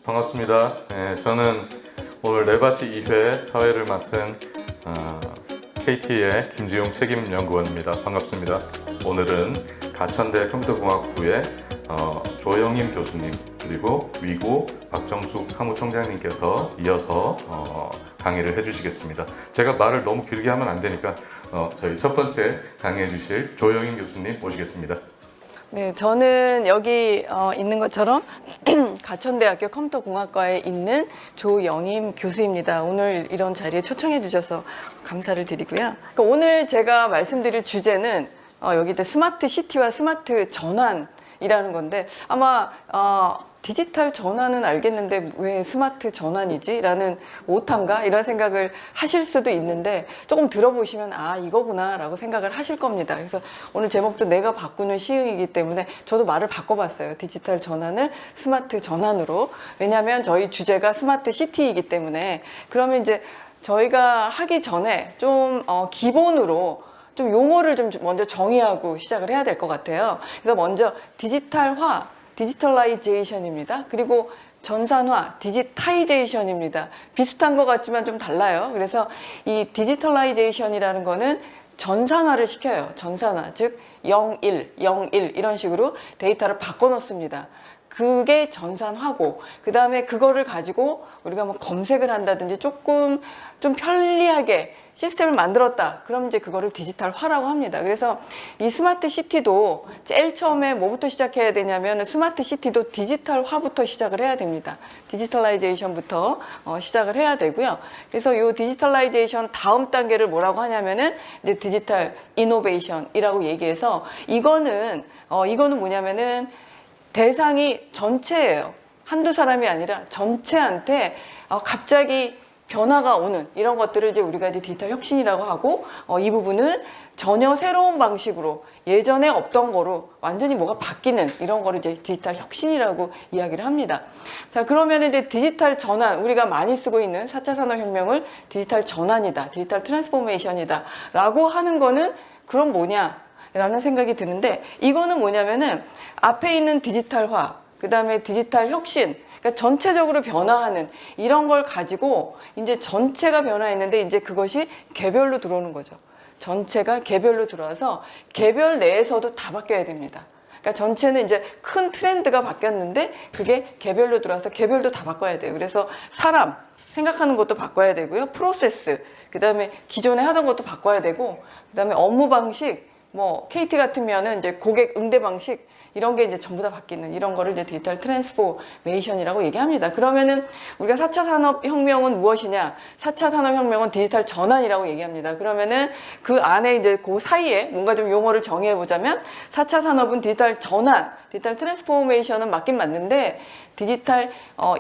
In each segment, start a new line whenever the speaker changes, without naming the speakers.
반갑습니다. 네, 저는 오늘 레바시 2회 사회를 맡은 KT의 김지용 책임연구원입니다. 반갑습니다. 오늘은 가천대 컴퓨터공학부의 조영임 교수님 그리고 위고 박정숙 사무총장님께서 이어서 강의를 해주시겠습니다. 제가 말을 너무 길게 하면 안 되니까 저희 첫 번째 강의해 주실 조영임 교수님 모시겠습니다.
네, 저는 여기 있는 것처럼 가천대학교 컴퓨터공학과에 있는 조영임 교수입니다. 오늘 이런 자리에 초청해 주셔서 감사를 드리고요. 그러니까 오늘 제가 말씀드릴 주제는 여기 스마트 시티와 스마트 전환이라는 건데 아마 디지털 전환은 알겠는데 왜 스마트 전환이지? 라는 오타인가? 이런 생각을 하실 수도 있는데 조금 들어보시면 아 이거구나 라고 생각을 하실 겁니다. 그래서 오늘 제목도 내가 바꾸는 시흥이기 때문에 저도 말을 바꿔봤어요. 디지털 전환을 스마트 전환으로. 왜냐하면 저희 주제가 스마트 시티이기 때문에 그러면 이제 저희가 하기 전에 좀 기본으로 좀 용어를 좀 먼저 정의하고 시작을 해야 될 것 같아요. 그래서 먼저 디지털화, 디지털라이제이션입니다. 그리고 전산화, 디지타이제이션입니다. 비슷한 것 같지만 좀 달라요. 그래서 이 디지털라이제이션이라는 거는 전산화를 시켜요. 전산화, 즉 01, 01 이런 식으로 데이터를 바꿔놓습니다. 그게 전산화고 그 다음에 그거를 가지고 우리가 뭐 검색을 한다든지 조금 좀 편리하게 시스템을 만들었다. 그럼 이제 그거를 디지털화라고 합니다. 그래서 이 스마트 시티도 제일 처음에 뭐부터 시작해야 되냐면 스마트 시티도 디지털화부터 시작을 해야 됩니다. 디지털라이제이션부터 시작을 해야 되고요. 그래서 이 디지털라이제이션 다음 단계를 뭐라고 하냐면은 이제 디지털 이노베이션이라고 얘기해서 이거는 뭐냐면은 대상이 전체예요. 한두 사람이 아니라 전체한테 갑자기 변화가 오는 이런 것들을 이제 우리가 이제 디지털 혁신이라고 하고 이 부분은 전혀 새로운 방식으로 예전에 없던 거로 완전히 뭐가 바뀌는 이런 거를 이제 디지털 혁신이라고 이야기를 합니다. 자, 그러면 이제 디지털 전환 우리가 많이 쓰고 있는 4차 산업혁명을 디지털 전환이다. 디지털 트랜스포메이션이다. 라고 하는 거는 그럼 뭐냐? 라는 생각이 드는데 이거는 뭐냐면은 앞에 있는 디지털화, 그 다음에 디지털 혁신 그러니까 전체적으로 변화하는 이런 걸 가지고 이제 전체가 변화했는데 이제 그것이 개별로 들어오는 거죠. 전체가 개별로 들어와서 개별 내에서도 다 바뀌어야 됩니다. 그러니까 전체는 이제 큰 트렌드가 바뀌었는데 그게 개별로 들어와서 개별도 다 바꿔야 돼요. 그래서 사람 생각하는 것도 바꿔야 되고요. 프로세스, 그 다음에 기존에 하던 것도 바꿔야 되고, 그 다음에 업무 방식, 뭐 KT 같으면은 이제 고객 응대 방식 이런 게 이제 전부 다 바뀌는 이런 거를 이제 디지털 트랜스포메이션이라고 얘기합니다. 그러면은 우리가 4차 산업혁명은 무엇이냐? 4차 산업혁명은 디지털 전환이라고 얘기합니다. 그러면은 그 안에 이제 그 사이에 뭔가 좀 용어를 정의해 보자면 4차 산업은 디지털 전환, 디지털 트랜스포메이션은 맞긴 맞는데 디지털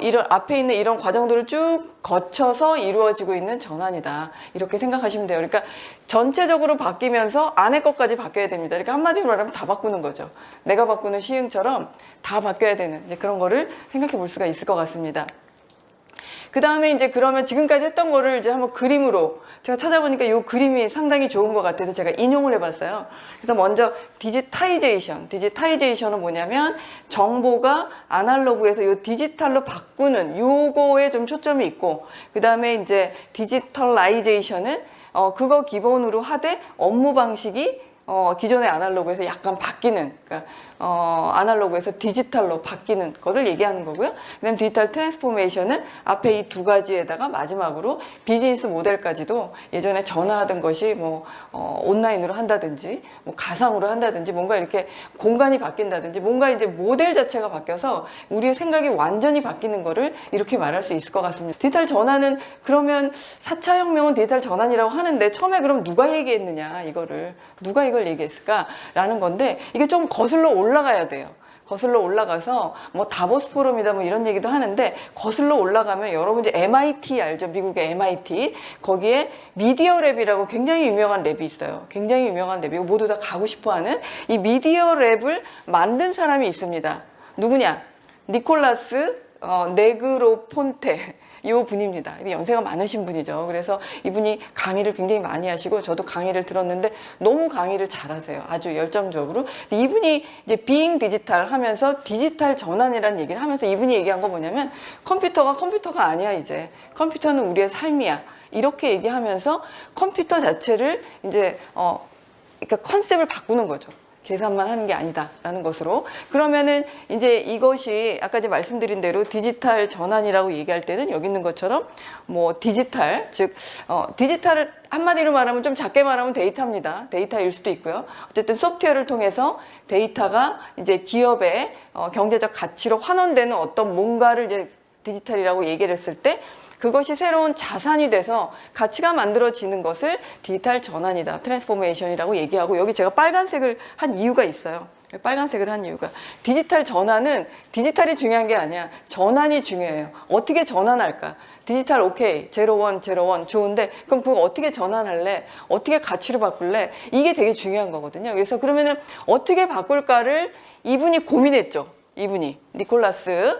이런 앞에 있는 이런 과정들을 쭉 거쳐서 이루어지고 있는 전환이다. 이렇게 생각하시면 돼요. 그러니까 전체적으로 바뀌면서 안에 것까지 바뀌어야 됩니다. 그러니까 한마디로 말하면 다 바꾸는 거죠. 내가 바꾸는 시흥처럼 다 바뀌어야 되는 이제 그런 거를 생각해 볼 수가 있을 것 같습니다. 그 다음에 이제 그러면 지금까지 했던 거를 이제 한번 그림으로 제가 찾아보니까 이 그림이 상당히 좋은 것 같아서 제가 인용을 해봤어요. 그래서 먼저 디지타이제이션은 뭐냐면 정보가 아날로그에서 이 디지털로 바꾸는 요거에 좀 초점이 있고 그 다음에 이제 디지털라이제이션은 그거 기본으로 하되 업무 방식이 기존의 아날로그에서 약간 바뀌는 그러니까 아날로그에서 디지털로 바뀌는 것을 얘기하는 거고요. 그다음 디지털 트랜스포메이션은 앞에 이 두 가지에다가 마지막으로 비즈니스 모델까지도 예전에 전화하던 것이 뭐 온라인으로 한다든지 뭐 가상으로 한다든지 뭔가 이렇게 공간이 바뀐다든지 뭔가 이제 모델 자체가 바뀌어서 우리의 생각이 완전히 바뀌는 거를 이렇게 말할 수 있을 것 같습니다. 디지털 전환은 그러면 4차 혁명은 디지털 전환이라고 하는데 처음에 그럼 누가 얘기했느냐 이거를 누가 이걸 얘기했을까라는 건데 이게 좀 거슬러 올라가야 돼요. 거슬러 올라가서 뭐 다보스 포럼이다 뭐 이런 얘기도 하는데 거슬러 올라가면 여러분 이제 MIT 알죠? 미국의 MIT 거기에 미디어 랩이라고 굉장히 유명한 랩이 있어요. 굉장히 유명한 랩이고 모두 다 가고 싶어하는 이 미디어 랩을 만든 사람이 있습니다. 누구냐? 니콜라스 네그로폰테 이 분입니다. 연세가 많으신 분이죠. 그래서 이분이 강의를 굉장히 많이 하시고 저도 강의를 들었는데 너무 강의를 잘하세요. 아주 열정적으로. 이분이 이제 비잉 디지털 하면서 디지털 전환이라는 얘기를 하면서 이분이 얘기한 거 뭐냐면 컴퓨터가 아니야 이제. 컴퓨터는 우리의 삶이야. 이렇게 얘기하면서 컴퓨터 자체를 이제 그러니까 컨셉을 바꾸는 거죠. 계산만 하는 게 아니다라는 것으로. 그러면은 이제 이것이 아까 이제 말씀드린 대로 디지털 전환이라고 얘기할 때는 여기 있는 것처럼 뭐 디지털, 즉 디지털을 한마디로 말하면 좀 작게 말하면 데이터입니다. 데이터일 수도 있고요. 어쨌든 소프트웨어를 통해서 데이터가 이제 기업의 경제적 가치로 환원되는 어떤 뭔가를 이제 디지털이라고 얘기를 했을 때 그것이 새로운 자산이 돼서 가치가 만들어지는 것을 디지털 전환이다, 트랜스포메이션이라고 얘기하고, 여기 제가 빨간색을 한 이유가 있어요. 빨간색을 한 이유가, 디지털 전환은 디지털이 중요한 게 아니야. 전환이 중요해요. 어떻게 전환할까? 디지털 오케이, 제로원 좋은데 그럼 그거 어떻게 전환할래? 어떻게 가치로 바꿀래? 이게 되게 중요한 거거든요. 그래서 그러면은 어떻게 바꿀까를 이분이 고민했죠. 이분이 니콜라스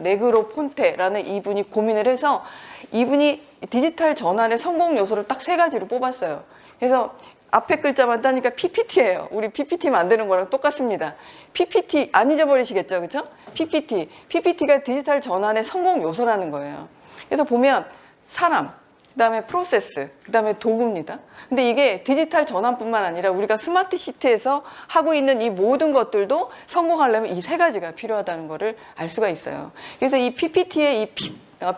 네그로폰테라는 이분이 고민을 해서 이분이 디지털 전환의 성공 요소를 딱 3가지로 뽑았어요. 그래서 앞에 글자만 따니까 PPT예요. 우리 PPT 만드는 거랑 똑같습니다. PPT 안 잊어버리시겠죠, 그렇죠? PPT가 디지털 전환의 성공 요소라는 거예요. 그래서 보면 사람, 그다음에 프로세스, 그다음에 도구입니다. 근데 이게 디지털 전환뿐만 아니라 우리가 스마트 시티에서 하고 있는 이 모든 것들도 성공하려면 이 3가지가 필요하다는 것을 알 수가 있어요. 그래서 이 PPT의 이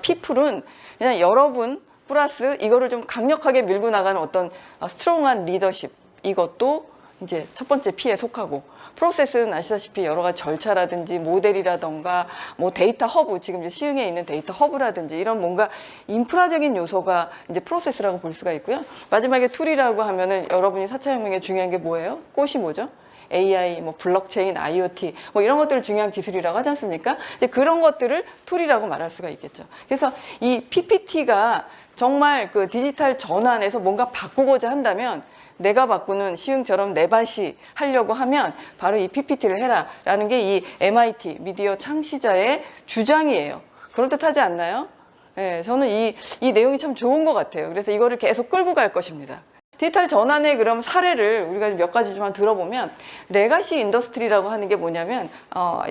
피플은 그냥 여러분 플러스 이거를 좀 강력하게 밀고 나가는 어떤 스트롱한 리더십, 이것도 이제 첫 번째 P에 속하고, 프로세스는 아시다시피 여러 가지 절차라든지 모델이라던가 뭐 데이터 허브, 지금 이제 시흥에 있는 데이터 허브라든지 이런 뭔가 인프라적인 요소가 이제 프로세스라고 볼 수가 있고요. 마지막에 툴이라고 하면은 여러분이 4차 혁명에 중요한 게 뭐예요? 꽃이 뭐죠? AI, 뭐 블록체인, IoT 뭐 이런 것들을 중요한 기술이라고 하지 않습니까? 이제 그런 것들을 툴이라고 말할 수가 있겠죠. 그래서 이 PPT가 정말 그 디지털 전환에서 뭔가 바꾸고자 한다면, 내가 바꾸는 시흥처럼 내밭이 하려고 하면 바로 이 PPT를 해라 라는 게 이 MIT 미디어 창시자의 주장이에요. 그럴듯하지 않나요? 네, 저는 이 내용이 참 좋은 것 같아요. 그래서 이거를 계속 끌고 갈 것입니다. 디지털 전환의 그럼 사례를 우리가 몇 가지만 들어보면, 레가시 인더스트리라고 하는 게 뭐냐면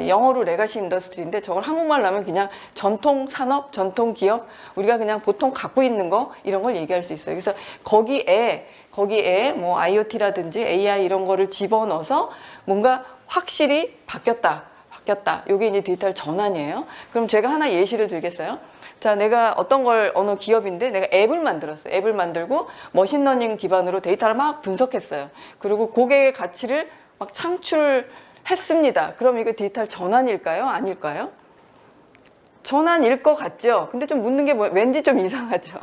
영어로 레가시 인더스트리인데 저걸 한국말로 하면 그냥 전통 산업, 전통 기업, 우리가 그냥 보통 갖고 있는 거 이런 걸 얘기할 수 있어요. 그래서 거기에 뭐 IoT라든지 AI 이런 거를 집어넣어서 뭔가 확실히 바뀌었다. 이게 이제 디지털 전환이에요. 그럼 제가 하나 예시를 들겠어요. 자, 내가 어느 기업인데 내가 앱을 만들었어요. 앱을 만들고 머신러닝 기반으로 데이터를 막 분석했어요. 그리고 고객의 가치를 막 창출했습니다. 그럼 이거 디지털 전환일까요? 아닐까요? 전환일 것 같죠? 근데 좀 묻는 게 왠지 좀 이상하죠?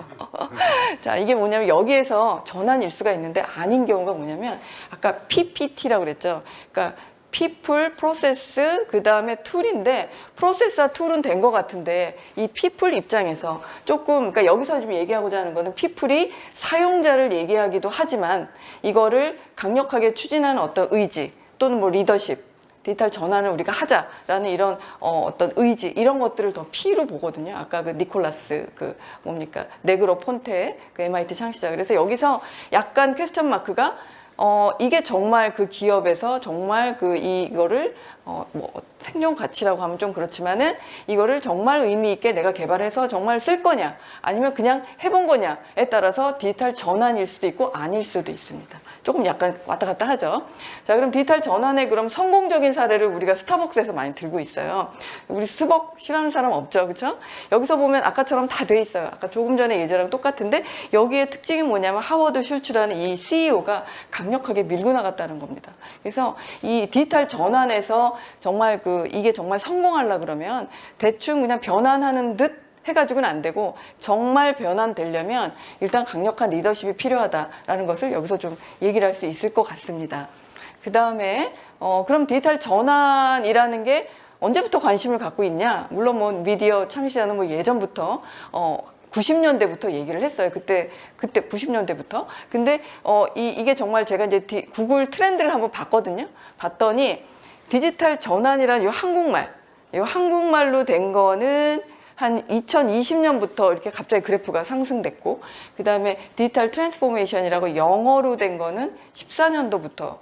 자, 이게 뭐냐면 여기에서 전환일 수가 있는데 아닌 경우가 뭐냐면, 아까 PPT라고 그랬죠? 그러니까 people, process, 그 다음에 툴인데, 프로세스와 툴은 된 것 같은데 이 people 입장에서 조금, 그러니까 여기서 지금 얘기하고자 하는 거는 people이 사용자를 얘기하기도 하지만 이거를 강력하게 추진하는 어떤 의지 또는 뭐 리더십, 디지털 전환을 우리가 하자라는 이런 어떤 의지, 이런 것들을 더 P로 보거든요. 아까 그 니콜라스 네그로폰테 그 MIT 창시자. 그래서 여기서 약간 퀘스천 마크가 이게 정말 그 기업에서 정말 이거를 뭐 생존 가치라고 하면 좀 그렇지만은 이거를 정말 의미 있게 내가 개발해서 정말 쓸 거냐 아니면 그냥 해본 거냐에 따라서 디지털 전환일 수도 있고 아닐 수도 있습니다. 조금 약간 왔다 갔다 하죠. 자, 그럼 디지털 전환의 그럼 성공적인 사례를 우리가 스타벅스에서 많이 들고 있어요. 우리 스벅 싫어하는 사람 없죠, 그렇죠? 여기서 보면 아까처럼 다 돼 있어요. 아까 조금 전에 예제랑 똑같은데 여기에 특징이 뭐냐면 하워드 슐츠라는 이 CEO가 강력하게 밀고 나갔다는 겁니다. 그래서 이 디지털 전환에서 정말 이게 정말 성공하려 그러면 대충 그냥 변환하는 듯 해가지고는 안 되고, 정말 변환되려면 일단 강력한 리더십이 필요하다라는 것을 여기서 좀 얘기를 할 수 있을 것 같습니다. 그 다음에 그럼 디지털 전환이라는 게 언제부터 관심을 갖고 있냐? 물론 뭐 미디어 창시자는 뭐 예전부터 90년대부터 얘기를 했어요. 그때 90년대부터. 근데 이게 정말 제가 이제 구글 트렌드를 한번 봤거든요. 봤더니 디지털 전환이라는 이 한국말로 된 거는 한 2020년부터 이렇게 갑자기 그래프가 상승됐고, 그 다음에 디지털 트랜스포메이션이라고 영어로 된 거는 14년도부터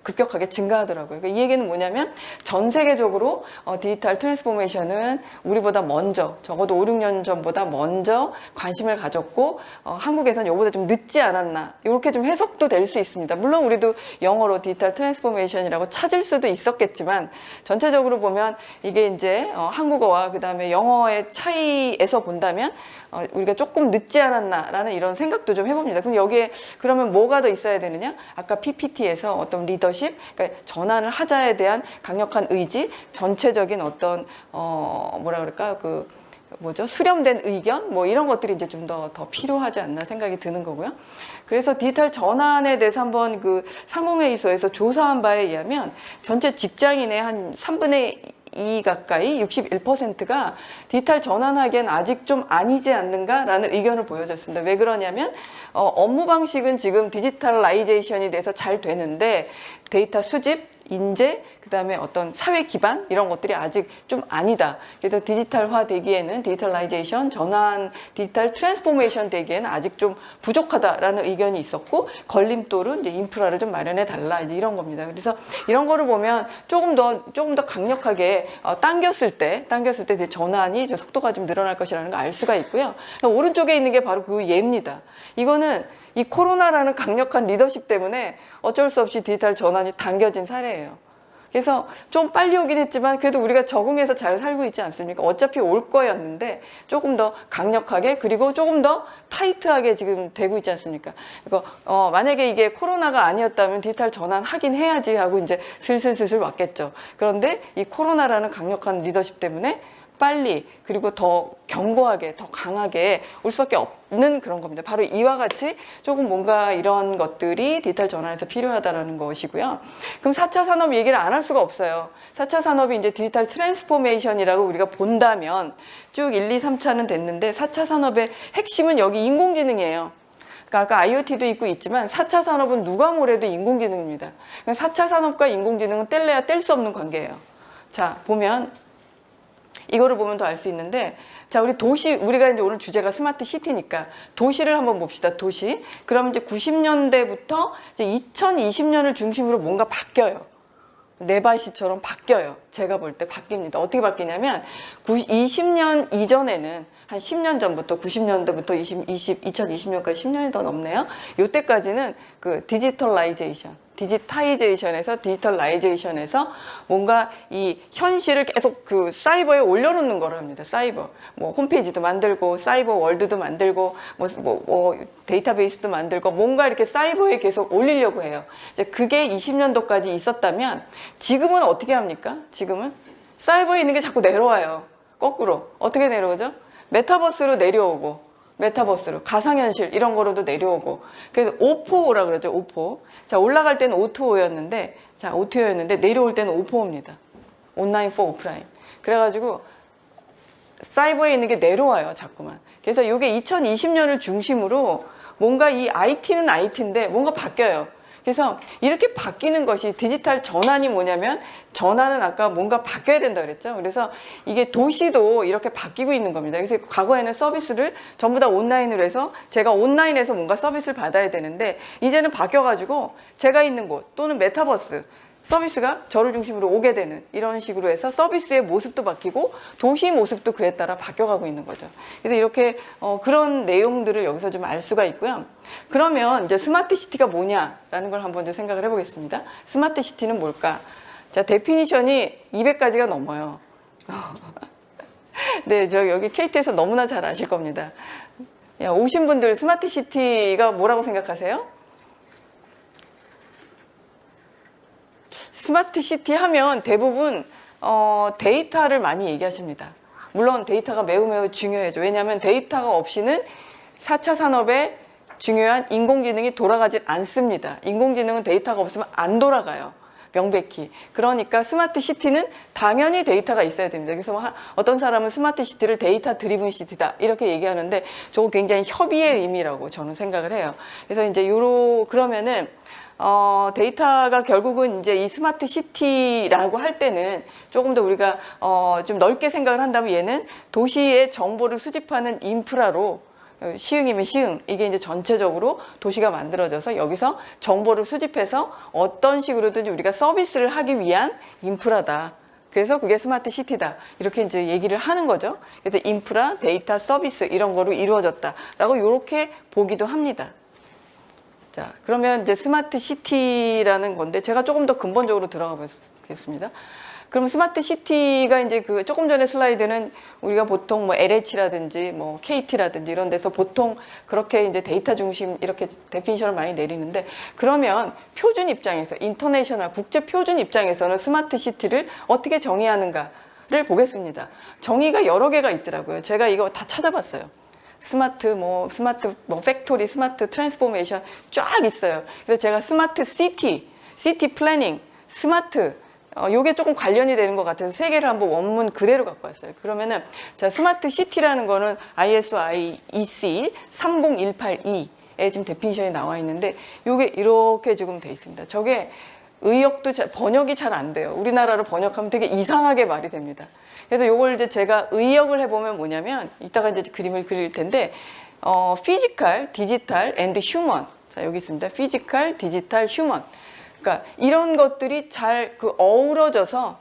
급격하게 증가하더라고요. 그러니까 이 얘기는 뭐냐면 전 세계적으로 디지털 트랜스포메이션은 우리보다 먼저, 적어도 5, 6년 전보다 먼저 관심을 가졌고 한국에서는 이거보다 좀 늦지 않았나, 이렇게 좀 해석도 될 수 있습니다. 물론 우리도 영어로 디지털 트랜스포메이션이라고 찾을 수도 있었겠지만 전체적으로 보면 이게 이제 한국어와 그 다음에 영어의 차이에서 본다면 우리가 조금 늦지 않았나라는 이런 생각도 좀 해봅니다. 그럼 여기에 그러면 뭐가 더 있어야 되느냐? 아까 PPT에서 어떤 리더십, 그러니까 전환을 하자에 대한 강력한 의지, 전체적인 어떤 뭐라 그럴까, 그 뭐죠? 수렴된 의견, 뭐 이런 것들이 이제 좀 더 필요하지 않나 생각이 드는 거고요. 그래서 디지털 전환에 대해서 한번 그 상공회의소에서 조사한 바에 의하면 전체 직장인의 한 3분의 2 가까이 61%가 디지털 전환하기엔 아직 좀 아니지 않는가라는 의견을 보여줬습니다. 왜 그러냐면 업무 방식은 지금 디지털라이제이션이 돼서 잘 되는데 데이터 수집, 인재, 그 다음에 어떤 사회 기반 이런 것들이 아직 좀 아니다. 그래서 디지털화 되기에는 디지털라이제이션, 전환, 디지털 트랜스포메이션 되기에는 아직 좀 부족하다라는 의견이 있었고, 걸림돌은 이제 인프라를 좀 마련해 달라, 이제 이런 겁니다. 그래서 이런 거를 보면 조금 더 강력하게 당겼을 때 이제 전환이 좀 속도가 좀 늘어날 것이라는 걸 알 수가 있고요. 오른쪽에 있는 게 바로 그 예입니다. 이거는 이 코로나라는 강력한 리더십 때문에 어쩔 수 없이 디지털 전환이 당겨진 사례예요. 그래서 좀 빨리 오긴 했지만 그래도 우리가 적응해서 잘 살고 있지 않습니까? 어차피 올 거였는데 조금 더 강력하게, 그리고 조금 더 타이트하게 지금 되고 있지 않습니까? 그러니까 만약에 이게 코로나가 아니었다면 디지털 전환 하긴 해야지 하고 이제 슬슬 왔겠죠. 그런데 이 코로나라는 강력한 리더십 때문에 빨리, 그리고 더 견고하게, 더 강하게 올 수밖에 없는 그런 겁니다. 바로 이와 같이 조금 뭔가 이런 것들이 디지털 전환에서 필요하다는 것이고요. 그럼 4차 산업 얘기를 안 할 수가 없어요. 4차 산업이 이제 디지털 트랜스포메이션이라고 우리가 본다면 쭉 1, 2, 3차는 됐는데 4차 산업의 핵심은 여기 인공지능이에요. 그러니까 아까 IoT도 있지만 4차 산업은 누가 뭐래도 인공지능입니다. 4차 산업과 인공지능은 뗄래야 뗄 수 없는 관계예요. 자, 보면 이거를 보면 더 알 수 있는데, 자, 우리 도시, 우리가 이제 오늘 주제가 스마트 시티니까 도시를 한번 봅시다. 도시. 그럼 이제 90년대부터 이제 2020년을 중심으로 뭔가 바뀌어요. 네바시처럼 바뀌어요. 제가 볼 때 바뀝니다. 어떻게 바뀌냐면 20년 이전에는 한 10년 전부터 90년대부터 2020년까지 10년이 더 넘네요. 이때까지는 그 디지타이제이션에서 디지털라이제이션에서 뭔가 이 현실을 계속 그 사이버에 올려놓는 걸 합니다. 사이버. 뭐 홈페이지도 만들고 사이버 월드도 만들고 뭐 데이터베이스도 만들고 뭔가 이렇게 사이버에 계속 올리려고 해요. 이제 그게 20년도까지 있었다면 지금은 어떻게 합니까? 지금은 사이버에 있는 게 자꾸 내려와요. 거꾸로. 어떻게 내려오죠? 메타버스로 내려오고, 메타버스로 가상현실 이런 거로도 내려오고, 그래서 O4라 그러죠. O4. 자, 올라갈 때는 O2O였는데 내려올 때는 O4입니다. 온라인 포 오프라인. 그래가지고 사이버에 있는 게 내려와요, 자꾸만. 그래서 이게 2020년을 중심으로 뭔가 이 IT는 IT인데 뭔가 바뀌어요. 그래서 이렇게 바뀌는 것이 디지털 전환이 뭐냐면, 전환은 아까 뭔가 바뀌어야 된다 그랬죠. 그래서 이게 도시도 이렇게 바뀌고 있는 겁니다. 그래서 과거에는 서비스를 전부 다 온라인으로 해서 제가 온라인에서 뭔가 서비스를 받아야 되는데, 이제는 바뀌어가지고 제가 있는 곳 또는 메타버스 서비스가 저를 중심으로 오게 되는 이런 식으로 해서 서비스의 모습도 바뀌고 도시 모습도 그에 따라 바뀌어가고 있는 거죠. 그래서 이렇게 그런 내용들을 여기서 좀 알 수가 있고요. 그러면 이제 스마트 시티가 뭐냐라는 걸 한번 좀 생각을 해보겠습니다. 스마트 시티는 뭘까? 자, 데피니션이 200가지가 넘어요. 네, 여기 KT에서 너무나 잘 아실 겁니다. 오신 분들 스마트 시티가 뭐라고 생각하세요? 스마트 시티 하면 대부분 데이터를 많이 얘기하십니다. 물론 데이터가 매우 중요하죠. 왜냐하면 데이터가 없이는 4차 산업에 중요한 인공지능이 돌아가질 않습니다. 인공지능은 데이터가 없으면 안 돌아가요. 명백히. 그러니까 스마트 시티는 당연히 데이터가 있어야 됩니다. 그래서 어떤 사람은 스마트 시티를 데이터 드리븐 시티다 이렇게 얘기하는데, 저거 굉장히 협의의 의미라고 저는 생각을 해요. 그래서 이제 그러면은 데이터가 결국은 이제 이 스마트 시티라고 할 때는 조금 더 우리가 좀 넓게 생각을 한다면 얘는 도시의 정보를 수집하는 인프라로 시흥이면 시흥, 이게 이제 전체적으로 도시가 만들어져서 여기서 정보를 수집해서 어떤 식으로든 우리가 서비스를 하기 위한 인프라다. 그래서 그게 스마트 시티다. 이렇게 이제 얘기를 하는 거죠. 그래서 인프라, 데이터, 서비스 이런 거로 이루어졌다라고 이렇게 보기도 합니다. 자, 그러면 이제 스마트 시티라는 건데 제가 조금 더 근본적으로 들어가 보겠습니다. 그럼 스마트 시티가 이제 그 조금 전에 슬라이드는 우리가 보통 뭐 LH라든지 뭐 KT라든지 이런 데서 보통 그렇게 이제 데이터 중심 이렇게 데피니션을 많이 내리는데, 그러면 표준 입장에서 인터내셔널 국제 표준 입장에서는 스마트 시티를 어떻게 정의하는가를 보겠습니다. 정의가 여러 개가 있더라고요. 제가 이거 다 찾아봤어요. 스마트 팩토리, 스마트 트랜스포메이션 쫙 있어요. 그래서 제가 스마트 시티 플래닝, 스마트 요게 조금 관련이 되는 것 같아서 세 개를 한번 원문 그대로 갖고 왔어요. 그러면은 자, 스마트 시티라는 거는 ISO IEC 30182에 지금 데피니션이 나와 있는데 요게 이렇게 지금 돼 있습니다. 저게 의역도 번역이 잘 안 돼요. 우리나라로 번역하면 되게 이상하게 말이 됩니다. 그래서 요걸 이제 제가 의역을 해보면 뭐냐면 이따가 이제 그림을 그릴 텐데 피지컬, 디지털 앤드 휴먼. 자, 여기 있습니다. 피지컬, 디지털, 휴먼. 그러니까 이런 것들이 잘 어우러져서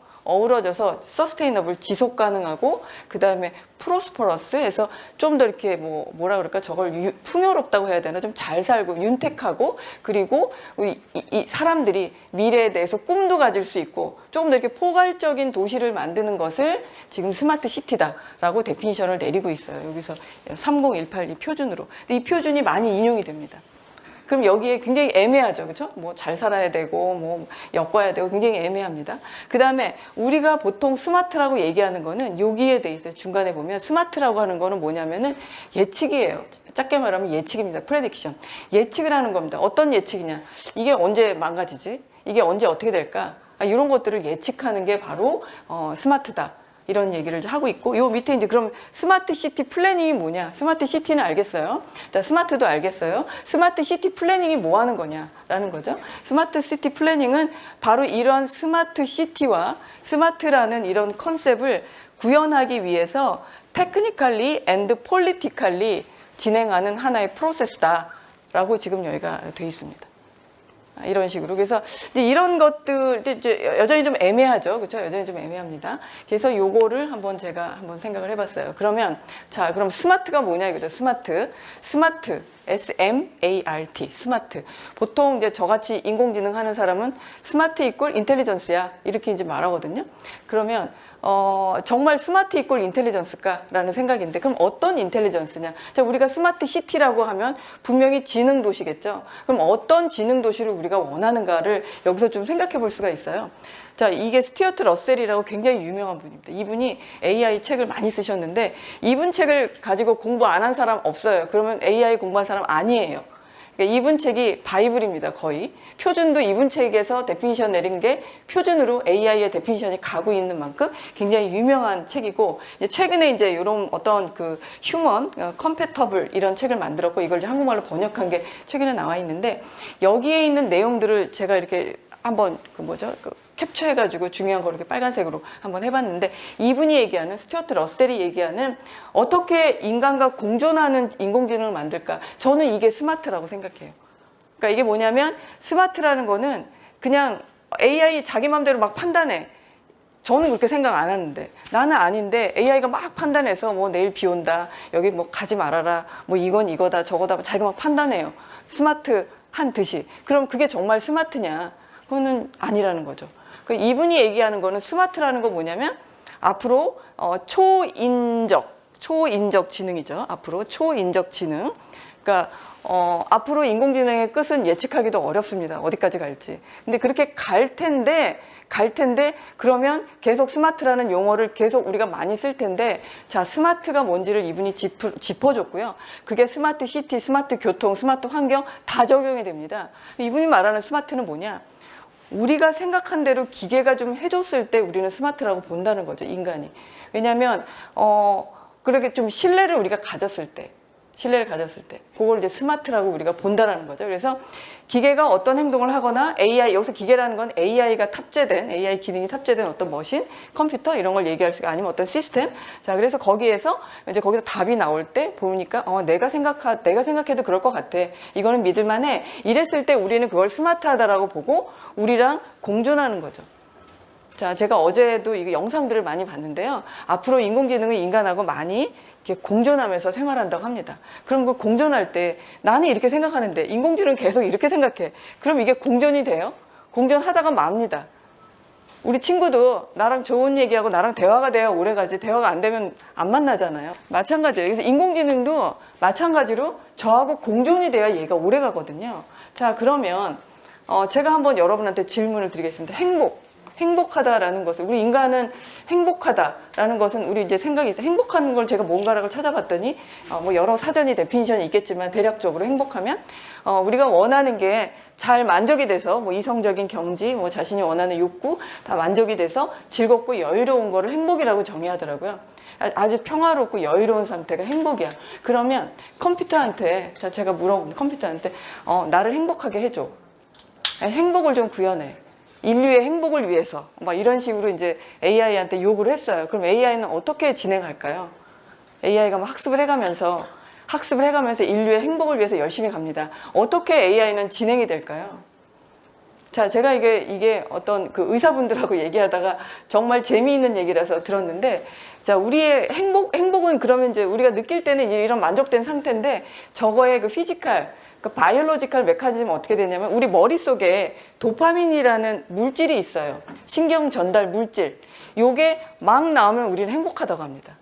서스테이너블, 지속 가능하고 그다음에 프로스퍼러스해서 좀 더 이렇게 뭐라 그럴까, 저걸 풍요롭다고 해야 되나, 좀 잘 살고 윤택하고, 그리고 이 사람들이 미래에 대해서 꿈도 가질 수 있고 조금 더 이렇게 포괄적인 도시를 만드는 것을 지금 스마트 시티다라고 데피니션을 내리고 있어요. 여기서 30182 표준으로. 근데 이 표준이 많이 인용이 됩니다. 그럼 여기에 굉장히 애매하죠. 그렇죠? 뭐 잘 살아야 되고 뭐 엮어야 되고 굉장히 애매합니다. 그다음에 우리가 보통 스마트라고 얘기하는 거는 여기에 돼 있어요. 중간에 보면 스마트라고 하는 거는 뭐냐면은 예측이에요. 짧게 말하면 예측입니다. 프레딕션. 예측을 하는 겁니다. 어떤 예측이냐? 이게 언제 망가지지? 이게 언제 어떻게 될까? 이런 것들을 예측하는 게 바로 스마트다. 이런 얘기를 하고 있고, 요 밑에 이제 그럼 스마트 시티 플래닝이 뭐냐? 스마트 시티는 알겠어요. 자, 스마트도 알겠어요. 스마트 시티 플래닝이 뭐 하는 거냐라는 거죠. 스마트 시티 플래닝은 바로 이런 스마트 시티와 스마트라는 이런 컨셉을 구현하기 위해서 테크니컬리 앤드 폴리티컬리 진행하는 하나의 프로세스다라고 지금 여기가 돼 있습니다. 이런 식으로. 그래서 이제 이런 것들 이제 여전히 좀 애매하죠. 그렇죠? 여전히 좀 애매합니다. 그래서 요거를 제가 한번 생각을 해봤어요. 그러면 자, 그럼 스마트가 뭐냐 이거죠. 스마트 SMART 스마트. 보통 이제 저같이 인공지능 하는 사람은 스마트 이꼴 인텔리전스야 이렇게 이제 말하거든요. 그러면 정말 스마트 이꼴 인텔리전스일까라는 생각인데, 그럼 어떤 인텔리전스냐? 자, 우리가 스마트 시티라고 하면 분명히 지능 도시겠죠. 그럼 어떤 지능 도시를 우리가 원하는가를 여기서 좀 생각해 볼 수가 있어요. 자, 이게 스튜어트 러셀이라고 굉장히 유명한 분입니다. 이분이 AI 책을 많이 쓰셨는데 이분 책을 가지고 공부 안 한 사람 없어요. 그러면 AI 공부한 사람 아니에요. 그러니까 이분 책이 바이블입니다. 거의 표준도 이분 책에서 데피니션 내린 게 표준으로 AI의 데피니션이 가고 있는 만큼 굉장히 유명한 책이고, 이제 최근에 이제 이런 어떤 그 휴먼 컴패터블 이런 책을 만들었고 이걸 이제 한국말로 번역한 게 최근에 나와 있는데, 여기에 있는 내용들을 제가 이렇게 한번 캡처해가지고 중요한 거 이렇게 빨간색으로 한번 해봤는데, 이분이 얘기하는 스튜어트 러셀이 얘기하는 어떻게 인간과 공존하는 인공지능을 만들까? 저는 이게 스마트라고 생각해요. 그러니까 이게 뭐냐면 스마트라는 거는 그냥 AI 자기 마음대로 막 판단해. 저는 그렇게 생각 안 하는데, 나는 아닌데 AI가 막 판단해서 뭐 내일 비 온다, 여기 뭐 가지 말아라, 뭐 이건 이거다 저거다, 자기가 막 판단해요. 스마트한 듯이. 그럼 그게 정말 스마트냐? 그거는 아니라는 거죠. 이분이 얘기하는 거는 스마트라는 거 뭐냐면 앞으로 초인적 지능이죠. 앞으로 초인적 지능. 그러니까 앞으로 인공지능의 끝은 예측하기도 어렵습니다. 어디까지 갈지. 근데 그렇게 갈 텐데 그러면 계속 스마트라는 용어를 계속 우리가 많이 쓸 텐데, 자, 스마트가 뭔지를 이분이 짚어줬고요. 그게 스마트 시티, 스마트 교통, 스마트 환경 다 적용이 됩니다. 이분이 말하는 스마트는 뭐냐? 우리가 생각한 대로 기계가 좀 해줬을 때 우리는 스마트라고 본다는 거죠, 인간이. 왜냐하면 그렇게 좀 신뢰를 우리가 가졌을 때, 신뢰를 가졌을 때 그걸 이제 스마트라고 우리가 본다라는 거죠. 그래서 기계가 어떤 행동을 하거나 AI, 여기서 기계라는 건 AI가 탑재된, AI 기능이 탑재된 어떤 머신, 컴퓨터 이런 걸 얘기할 수가, 아니면 어떤 시스템. 자, 그래서 거기에서 이제 거기서 답이 나올 때 보니까 내가 생각해도 그럴 것 같아. 이거는 믿을만해. 이랬을 때 우리는 그걸 스마트하다라고 보고 우리랑 공존하는 거죠. 자, 제가 어제도 이거 영상들을 많이 봤는데요. 앞으로 인공지능은 인간하고 많이 이렇게 공존하면서 생활한다고 합니다. 그럼 그 공존할 때 나는 이렇게 생각하는데 인공지능은 계속 이렇게 생각해. 그럼 이게 공존이 돼요? 공존하다가 맙니다. 우리 친구도 나랑 좋은 얘기하고 나랑 대화가 돼야 오래가지, 대화가 안 되면 안 만나잖아요. 마찬가지예요. 그래서 인공지능도 마찬가지로 저하고 공존이 돼야 얘가 오래가거든요. 자, 그러면 제가 한번 여러분한테 질문을 드리겠습니다. 행복하다라는 것을, 우리 인간은 행복하다라는 것은 우리 이제 생각이 있어요. 행복한 걸 제가 뭔가를 찾아봤더니 뭐 여러 사전이 데피니션이 있겠지만 대략적으로 행복하면 우리가 원하는 게 잘 만족이 돼서 뭐 이성적인 경지, 뭐 자신이 원하는 욕구 다 만족이 돼서 즐겁고 여유로운 거를 행복이라고 정의하더라고요. 아주 평화롭고 여유로운 상태가 행복이야. 그러면 컴퓨터한테, 제가 물어본 컴퓨터한테 나를 행복하게 해줘. 행복을 좀 구현해. 인류의 행복을 위해서 막 이런 식으로 이제 AI한테 요구를 했어요. 그럼 AI는 어떻게 진행할까요? AI가 막 학습을 해가면서 인류의 행복을 위해서 열심히 갑니다. 어떻게 AI는 진행이 될까요? 자, 제가 이게 어떤 그 의사분들하고 얘기하다가 정말 재미있는 얘기라서 들었는데, 자, 우리의 행복은 그러면 이제 우리가 느낄 때는 이런 만족된 상태인데, 저거의 그 피지컬, 그 바이올로지컬 메커니즘은 어떻게 되냐면, 우리 머릿속에 도파민이라는 물질이 있어요. 신경 전달 물질. 요게 막 나오면 우리는 행복하다고 합니다.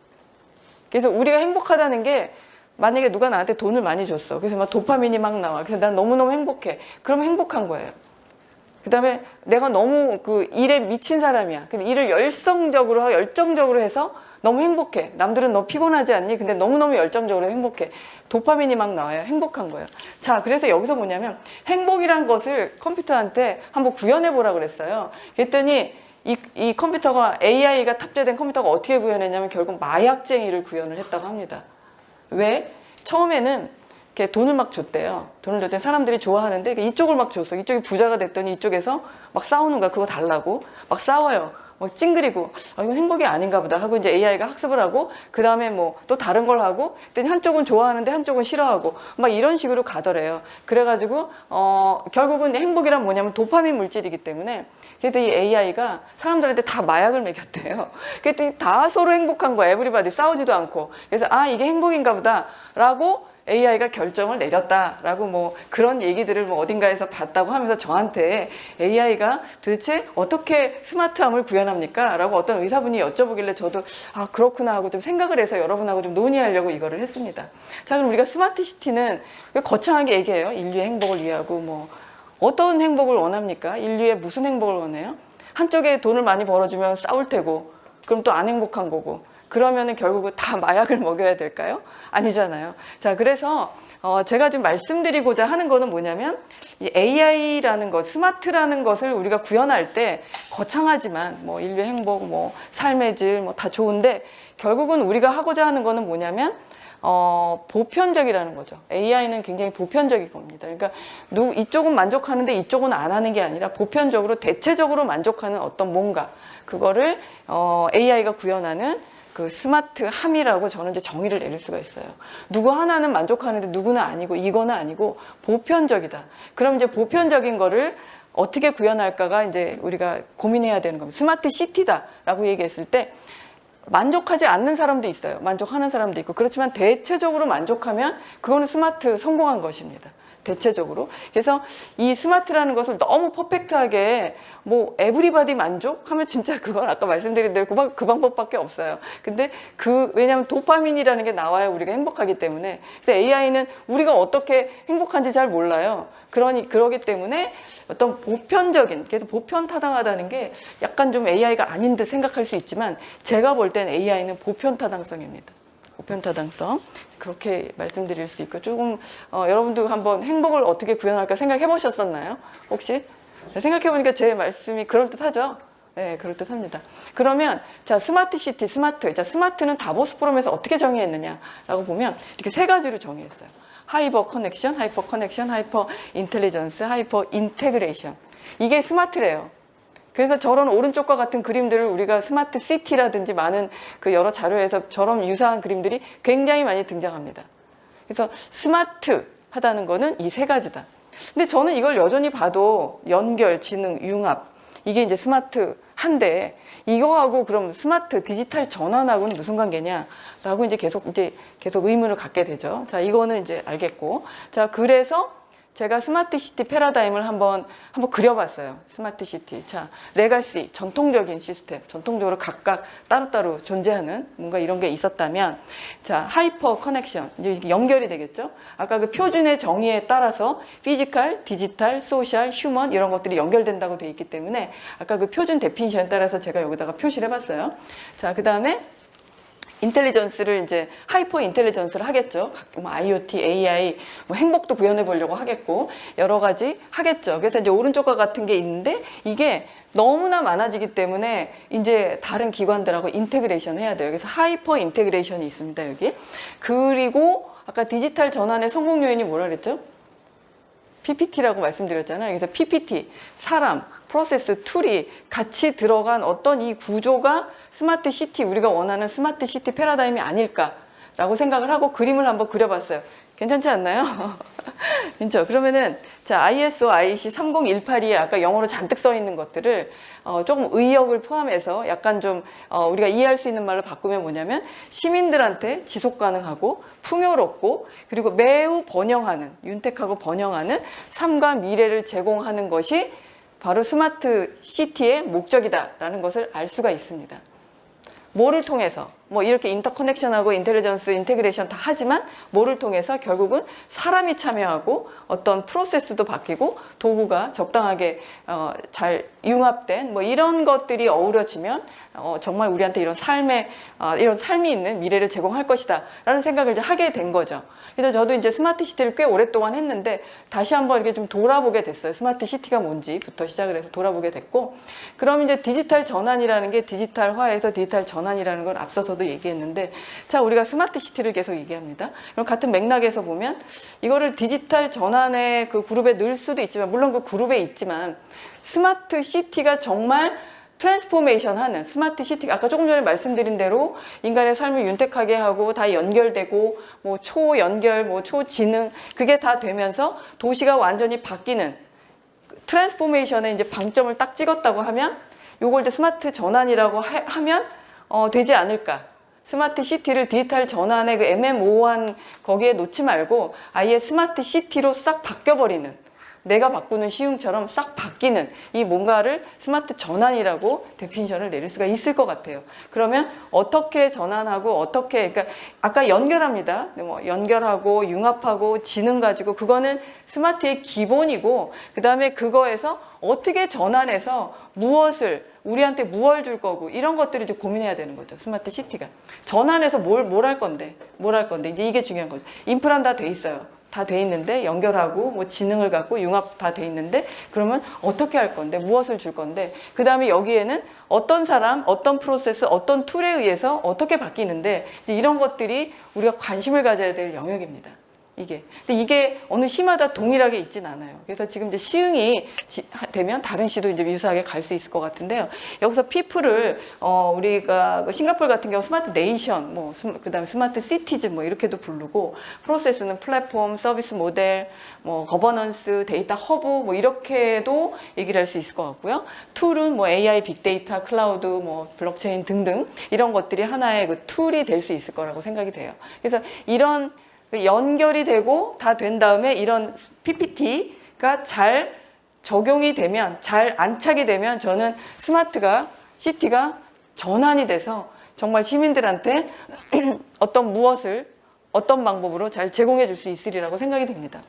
그래서 우리가 행복하다는 게, 만약에 누가 나한테 돈을 많이 줬어. 그래서 막 도파민이 막 나와. 그래서 난 너무너무 행복해. 그러면 행복한 거예요. 그 다음에 내가 너무 그 일에 미친 사람이야. 근데 일을 열정적으로 해서 너무 행복해. 남들은 너 피곤하지 않니? 근데 너무너무 열정적으로 행복해. 도파민이 막 나와요. 행복한 거예요. 자, 그래서 여기서 뭐냐면 행복이란 것을 컴퓨터한테 한번 구현해 보라고 그랬어요. 그랬더니 이 컴퓨터가, AI가 탑재된 컴퓨터가 어떻게 구현했냐면 결국 마약쟁이를 구현을 했다고 합니다. 왜? 처음에는 이렇게 돈을 막 줬대요. 돈을 줬더니 사람들이 좋아하는데 이쪽을 막 줬어. 이쪽이 부자가 됐더니 이쪽에서 막 싸우는 거야. 그거 달라고. 막 싸워요. 막 찡그리고 이건 행복이 아닌가 보다 하고 이제 AI가 학습을 하고, 그 다음에 뭐 또 다른 걸 하고, 그랬더니 한쪽은 좋아하는데 한쪽은 싫어하고 막 이런 식으로 가더래요. 그래가지고 결국은 행복이란 뭐냐면 도파민 물질이기 때문에, 그래서 이 AI가 사람들한테 다 마약을 먹였대요. 그랬더니 다 서로 행복한 거야. 에브리바디 싸우지도 않고. 그래서 이게 행복인가 보다 라고 AI가 결정을 내렸다라고 뭐 그런 얘기들을 뭐 어딘가에서 봤다고 하면서 저한테 AI가 도대체 어떻게 스마트함을 구현합니까? 라고 어떤 의사분이 여쭤보길래 저도 그렇구나 하고 좀 생각을 해서 여러분하고 좀 논의하려고 이거를 했습니다. 자, 그럼 우리가 스마트 시티는 거창하게 얘기해요. 인류의 행복을 위하고 뭐 어떤 행복을 원합니까? 인류의 무슨 행복을 원해요? 한쪽에 돈을 많이 벌어주면 싸울 테고, 그럼 또 안 행복한 거고, 그러면은 결국은 다 마약을 먹여야 될까요? 아니잖아요. 자, 그래서 제가 지금 말씀드리고자 하는 거는 뭐냐면, 이 AI라는 것, 스마트라는 것을 우리가 구현할 때 거창하지만 뭐 인류의 행복, 뭐 삶의 질, 뭐 다 좋은데, 결국은 우리가 하고자 하는 거는 뭐냐면 보편적이라는 거죠. AI는 굉장히 보편적인 겁니다. 그러니까 이쪽은 만족하는데 이쪽은 안 하는 게 아니라 보편적으로 대체적으로 만족하는 어떤 뭔가, 그거를 AI가 구현하는 그 스마트함이라고 저는 이제 정의를 내릴 수가 있어요. 누구 하나는 만족하는데 누구는 아니고, 이거는 아니고 보편적이다. 그럼 이제 보편적인 거를 어떻게 구현할까가 이제 우리가 고민해야 되는 겁니다. 스마트 시티다라고 얘기했을 때 만족하지 않는 사람도 있어요. 만족하는 사람도 있고. 그렇지만 대체적으로 만족하면 그거는 스마트 성공한 것입니다. 대체적으로. 그래서 이 스마트라는 것을 너무 퍼펙트하게 뭐 에브리바디 만족하면 진짜 그건 아까 말씀드린 대로 그 방법밖에 없어요. 근데 왜냐하면 도파민이라는 게 나와야 우리가 행복하기 때문에. 그래서 AI는 우리가 어떻게 행복한지 잘 몰라요. 그러기 때문에 어떤 보편적인, 그래서 보편타당하다는 게 약간 좀 AI가 아닌 듯 생각할 수 있지만, 제가 볼 땐 AI는 보편타당성입니다. 보편타당성. 그렇게 말씀드릴 수 있고, 조금 여러분도 한번 행복을 어떻게 구현할까 생각해 보셨었나요? 혹시? 생각해 보니까 제 말씀이 그럴듯하죠? 네, 그럴듯합니다. 그러면 자, 스마트 시티, 스마트. 자, 스마트는 다보스 포럼에서 어떻게 정의했느냐라고 보면 이렇게 세 가지로 정의했어요. 하이퍼 커넥션, 하이퍼 인텔리전스, 하이퍼 인테그레이션. 이게 스마트래요. 그래서 저런 오른쪽과 같은 그림들을 우리가 스마트 시티라든지 많은 그 여러 자료에서 저런 유사한 그림들이 굉장히 많이 등장합니다. 그래서 스마트 하다는 거는 이 세 가지다. 근데 저는 이걸 여전히 봐도 연결, 지능, 융합 이게 이제 스마트한데 이거하고 그럼 스마트 디지털 전환하고는 무슨 관계냐라고 이제 계속 의문을 갖게 되죠. 자, 이거는 이제 알겠고. 자, 그래서 제가 스마트 시티 패러다임을 한번 그려봤어요. 스마트 시티. 자, 레가시, 전통적인 시스템, 전통적으로 각각 따로따로 존재하는 뭔가 이런 게 있었다면, 자, 하이퍼 커넥션, 이제 연결이 되겠죠. 아까 그 표준의 정의에 따라서 피지컬, 디지털, 소셜, 휴먼 이런 것들이 연결된다고 돼 있기 때문에 아까 그 표준 데피니션에 따라서 제가 여기다가 표시를 해봤어요. 자, 그 다음에 인텔리전스를 이제 하이퍼 인텔리전스를 하겠죠. 뭐 IoT, AI, 뭐 행복도 구현해 보려고 하겠고 여러 가지 하겠죠. 그래서 이제 오른쪽과 같은 게 있는데 이게 너무나 많아지기 때문에 이제 다른 기관들하고 인테그레이션 해야 돼요. 그래서 하이퍼 인테그레이션이 있습니다, 여기. 그리고 아까 디지털 전환의 성공 요인이 뭐라 그랬죠? PPT라고 말씀드렸잖아요. 그래서 PPT, 사람, 프로세스, 툴이 같이 들어간 어떤 이 구조가 스마트 시티, 우리가 원하는 스마트 시티 패러다임이 아닐까라고 생각을 하고 그림을 한번 그려봤어요. 괜찮지 않나요? 그렇죠? 그러면은 자, ISO IEC 30182에 아까 영어로 잔뜩 써 있는 것들을 조금 의역을 포함해서 약간 좀 우리가 이해할 수 있는 말로 바꾸면 뭐냐면 시민들한테 지속 가능하고 풍요롭고 그리고 매우 번영하는, 윤택하고 번영하는 삶과 미래를 제공하는 것이 바로 스마트 시티의 목적이다라는 것을 알 수가 있습니다. 뭐를 통해서 뭐 이렇게 인터커넥션하고 인텔리전스, 인테그레이션 다 하지만 뭐를 통해서 결국은 사람이 참여하고 어떤 프로세스도 바뀌고 도구가 적당하게 잘 융합된 뭐 이런 것들이 어우러지면 정말 우리한테 이런 삶이 있는 미래를 제공할 것이다 라는 생각을 이제 하게 된 거죠. 그래서 저도 이제 스마트 시티를 꽤 오랫동안 했는데 다시 한번 이렇게 좀 돌아보게 됐어요. 스마트 시티가 뭔지부터 시작을 해서 돌아보게 됐고, 그럼 이제 디지털 전환이라는 게 디지털화에서 디지털 전환이라는 걸 앞서서도 얘기했는데, 자, 우리가 스마트 시티를 계속 얘기합니다. 그럼 같은 맥락에서 보면 이거를 디지털 전환의 그 그룹에 넣을 수도 있지만, 물론 그 그룹에 있지만 스마트 시티가 정말 트랜스포메이션 하는 스마트 시티, 아까 조금 전에 말씀드린 대로 인간의 삶을 윤택하게 하고 다 연결되고 뭐 초연결, 뭐 초지능 그게 다 되면서 도시가 완전히 바뀌는 트랜스포메이션에 이제 방점을 딱 찍었다고 하면 요걸 이제 스마트 전환이라고 하면 되지 않을까. 스마트 시티를 디지털 전환의 그 애매모호한 거기에 놓지 말고 아예 스마트 시티로 싹 바뀌어버리는, 내가 바꾸는 시흥처럼 싹 바뀌는 이 뭔가를 스마트 전환이라고 데피니션을 내릴 수가 있을 것 같아요. 그러면 어떻게 전환하고 어떻게, 그러니까 아까 연결합니다. 뭐 연결하고 융합하고 지능 가지고 그거는 스마트의 기본이고, 그 다음에 그거에서 어떻게 전환해서 무엇을 우리한테 무엇을 줄 거고 이런 것들을 이제 고민해야 되는 거죠. 스마트 시티가 전환해서 뭘 할 건데 이제 이게 중요한 거죠. 인프라는 다 돼 있어요. 다 돼 있는데 연결하고 뭐 지능을 갖고 융합 다 돼 있는데 그러면 어떻게 할 건데 무엇을 줄 건데 그 다음에 여기에는 어떤 사람, 어떤 프로세스, 어떤 툴에 의해서 어떻게 바뀌는데 이런 것들이 우리가 관심을 가져야 될 영역입니다. 이게. 근데 이게 어느 시마다 동일하게 있진 않아요. 그래서 지금 이제 시흥이 되면 다른 시도 이제 유사하게 갈 수 있을 것 같은데요. 여기서 피플을 우리가 싱가포르 같은 경우 스마트 네이션, 뭐 그다음에 스마트 시티즈 뭐 이렇게도 부르고, 프로세스는 플랫폼, 서비스 모델, 뭐 거버넌스, 데이터 허브 뭐 이렇게도 얘기를 할 수 있을 것 같고요. 툴은 뭐 AI, 빅데이터, 클라우드, 뭐 블록체인 등등 이런 것들이 하나의 그 툴이 될 수 있을 거라고 생각이 돼요. 그래서 이런 연결이 되고 다 된 다음에 이런 PPT가 잘 적용이 되면, 잘 안착이 되면 저는 스마트가, 시티가 전환이 돼서 정말 시민들한테 어떤 무엇을 어떤 방법으로 잘 제공해 줄 수 있으리라고 생각이 됩니다.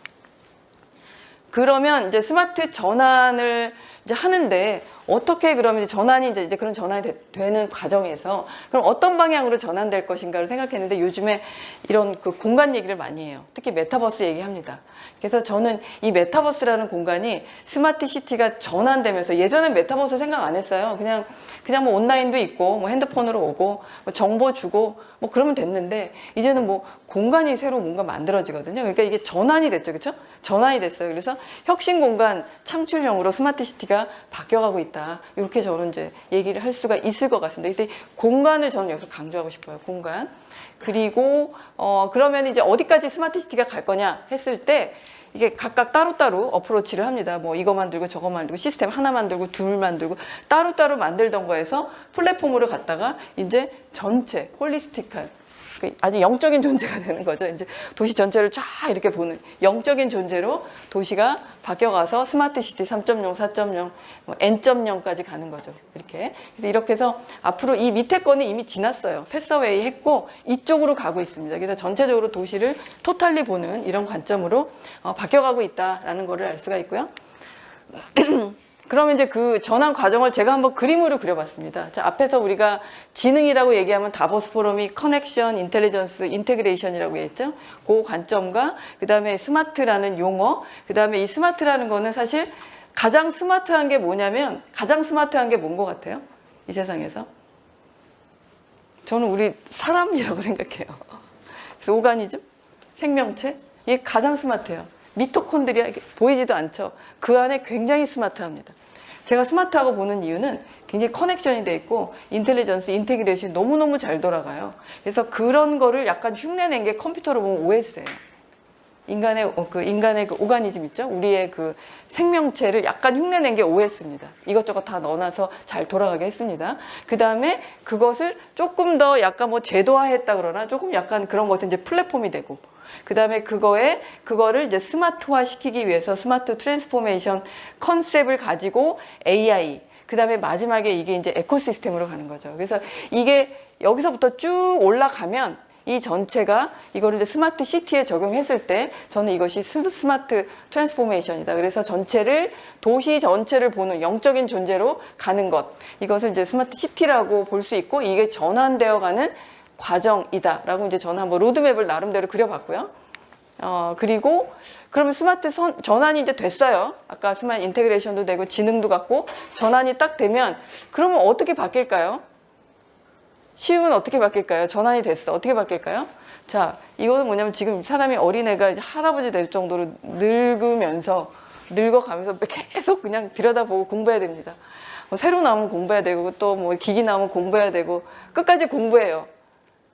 그러면 이제 스마트 전환을 이제 하는데 어떻게 그러면 전환이 이제 그런 전환이 되는 과정에서 그럼 어떤 방향으로 전환될 것인가를 생각했는데 요즘에 이런 그 공간 얘기를 많이 해요. 특히 메타버스 얘기합니다. 그래서 저는 이 메타버스라는 공간이 스마트 시티가 전환되면서 예전엔 메타버스 생각 안 했어요. 그냥 뭐 온라인도 있고 뭐 핸드폰으로 오고 뭐 정보 주고 뭐 그러면 됐는데 이제는 뭐 공간이 새로 뭔가 만들어지거든요. 그러니까 이게 전환이 됐죠. 그렇죠? 전환이 됐어요. 그래서 혁신 공간 창출형으로 스마트 시티가 바뀌어가고 있다. 이렇게 저는 이제 얘기를 할 수가 있을 것 같습니다. 그래서 이 공간을 저는 여기서 강조하고 싶어요. 공간. 그리고 그러면 이제 어디까지 스마트 시티가 갈 거냐 했을 때 이게 각각 따로따로 어프로치를 합니다. 뭐 이거 만들고 저거 만들고 시스템 하나 만들고 둘 만들고 따로따로 만들던 거에서 플랫폼으로 갔다가 이제 전체 홀리스틱한 아주 영적인 존재가 되는 거죠. 이제 도시 전체를 쫙 이렇게 보는 영적인 존재로 도시가 바뀌어가서 스마트 시티 3.0, 4.0, 뭐 N.0까지 가는 거죠. 이렇게 해서 앞으로 이 밑에 거는 이미 지났어요. 패스어웨이 했고 이쪽으로 가고 있습니다. 그래서 전체적으로 도시를 토탈리 보는 이런 관점으로 바뀌어가고 있다라는 거를 알 수가 있고요. 그러면 이제 그 전환 과정을 제가 한번 그림으로 그려봤습니다. 자, 앞에서 우리가 지능이라고 얘기하면 다보스 포럼이 커넥션, 인텔리전스, 인테그레이션이라고 했죠. 그 관점과 그 다음에 스마트라는 용어, 그 다음에 이 스마트라는 거는 사실 가장 스마트한 게 뭐냐면 가장 스마트한 게 뭔 것 같아요? 이 세상에서? 저는 우리 사람이라고 생각해요. 그래서 오가니즘, 생명체, 이게 가장 스마트해요. 미토콘드리아 보이지도 않죠. 그 안에 굉장히 스마트합니다. 제가 스마트하고 보는 이유는 굉장히 커넥션이 돼 있고 인텔리전스, 인테그레이션이 너무너무 잘 돌아가요. 그래서 그런 거를 약간 흉내낸 게 컴퓨터로 보면 OS예요. 인간의 그 오가니즘 있죠? 우리의 그 생명체를 약간 흉내낸 게 OS입니다. 이것저것 다 넣어놔서 잘 돌아가게 했습니다. 그 다음에 그것을 조금 더 약간 뭐 제도화했다 그러나 조금 약간 그런 것은 이제 플랫폼이 되고 그 다음에 그거를 이제 스마트화 시키기 위해서 스마트 트랜스포메이션 컨셉을 가지고 AI, 그 다음에 마지막에 이게 이제 에코시스템으로 가는 거죠. 그래서 이게 여기서부터 쭉 올라가면 이 전체가 이거를 이제 스마트 시티에 적용했을 때 저는 이것이 스마트 트랜스포메이션이다. 그래서 도시 전체를 보는 영적인 존재로 가는 것. 이것을 이제 스마트 시티라고 볼 수 있고 이게 전환되어 가는 과정이다라고 이제 저는 한번 로드맵을 나름대로 그려봤고요. 그리고 그러면 스마트 전환이 이제 됐어요. 아까 스마트 인테그레이션도 되고 지능도 갖고 전환이 딱 되면 그러면 어떻게 바뀔까요? 시흥은 어떻게 바뀔까요? 전환이 됐어. 어떻게 바뀔까요? 자, 이거는 뭐냐면 지금 사람이 어린애가 이제 할아버지 될 정도로 늙어가면서 계속 그냥 들여다보고 공부해야 됩니다. 새로 나오면 공부해야 되고 또 뭐 기기 나오면 공부해야 되고 끝까지 공부해요.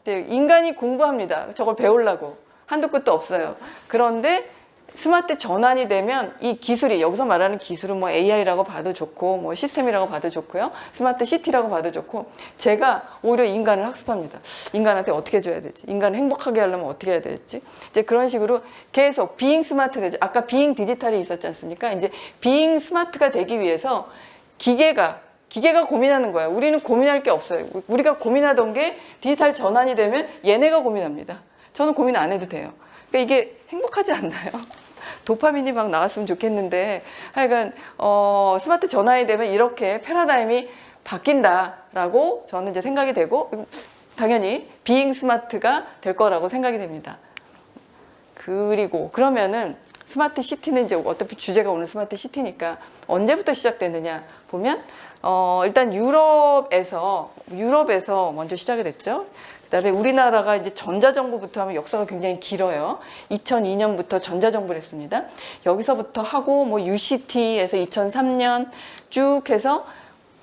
인간이 공부합니다. 저걸 배우려고. 한도 끝도 없어요. 그런데 스마트 전환이 되면 이 기술이 여기서 말하는 기술은 뭐 AI라고 봐도 좋고 뭐 시스템이라고 봐도 좋고요. 스마트 시티라고 봐도 좋고 제가 오히려 인간을 학습합니다. 인간한테 어떻게 줘야 되지? 인간을 행복하게 하려면 어떻게 해야 되지? 이제 그런 식으로 계속 비잉 스마트 되죠. 아까 비잉 디지털이 있었지 않습니까? 이제 비잉 스마트가 되기 위해서 기계가 고민하는 거야. 우리는 고민할 게 없어요. 우리가 고민하던 게 디지털 전환이 되면 얘네가 고민합니다. 저는 고민 안 해도 돼요. 그러니까 이게 행복하지 않나요? 도파민이 막 나왔으면 좋겠는데 하여간 스마트 전환이 되면 이렇게 패러다임이 바뀐다라고 저는 이제 생각이 되고 당연히 비잉 스마트가 될 거라고 생각이 됩니다. 그리고 그러면은 스마트 시티는 이제 어차피 주제가 오늘 스마트 시티니까 언제부터 시작됐느냐 보면 일단 유럽에서 먼저 시작이 됐죠. 그다음에 우리나라가 이제 전자정부부터 하면 역사가 굉장히 길어요. 2002년부터 전자정부를 했습니다. 여기서부터 하고 뭐 UCT에서 2003년 쭉 해서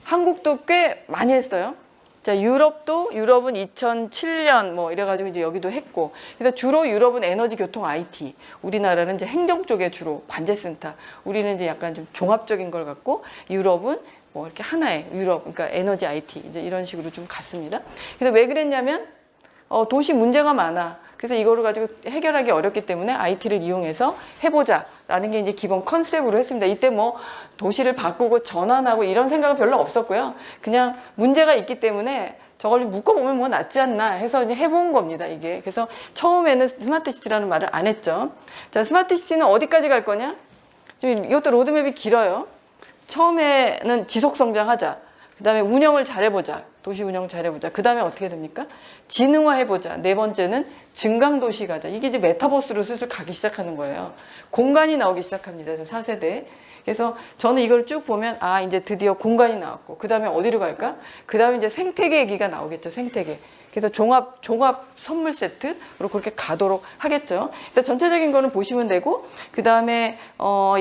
한국도 꽤 많이 했어요. 자, 유럽은 2007년 뭐 이래가지고 이제 여기도 했고, 그래서 주로 유럽은 에너지, 교통, IT, 우리나라는 이제 행정 쪽에 주로 관제센터, 우리는 이제 약간 좀 종합적인 걸 갖고 유럽은 뭐 이렇게 하나의 그러니까 에너지, IT 이제 이런 식으로 좀 갔습니다. 그래서 왜 그랬냐면 도시 문제가 많아. 그래서 이거를 가지고 해결하기 어렵기 때문에 IT를 이용해서 해보자라는 게 이제 기본 컨셉으로 했습니다. 이때 뭐 도시를 바꾸고 전환하고 이런 생각은 별로 없었고요. 그냥 문제가 있기 때문에 저걸 묶어보면 뭐 낫지 않나 해서 이제 해본 겁니다, 이게. 그래서 처음에는 스마트 시티라는 말을 안 했죠. 자, 스마트 시티는 어디까지 갈 거냐? 지금 이것도 로드맵이 길어요. 처음에는 지속 성장하자. 그다음에 운영을 잘해보자. 도시 운영 잘해보자. 그다음에 어떻게 됩니까? 지능화해보자. 네 번째는 증강도시 가자. 이게 이제 메타버스로 슬슬 가기 시작하는 거예요. 공간이 나오기 시작합니다. 4세대. 그래서 저는 이걸 쭉 보면 아 이제 드디어 공간이 나왔고 그 다음에 어디로 갈까? 그 다음에 이제 생태계 얘기가 나오겠죠. 생태계. 그래서 종합 선물 세트로 그렇게 가도록 하겠죠. 일단 전체적인 거는 보시면 되고 그 다음에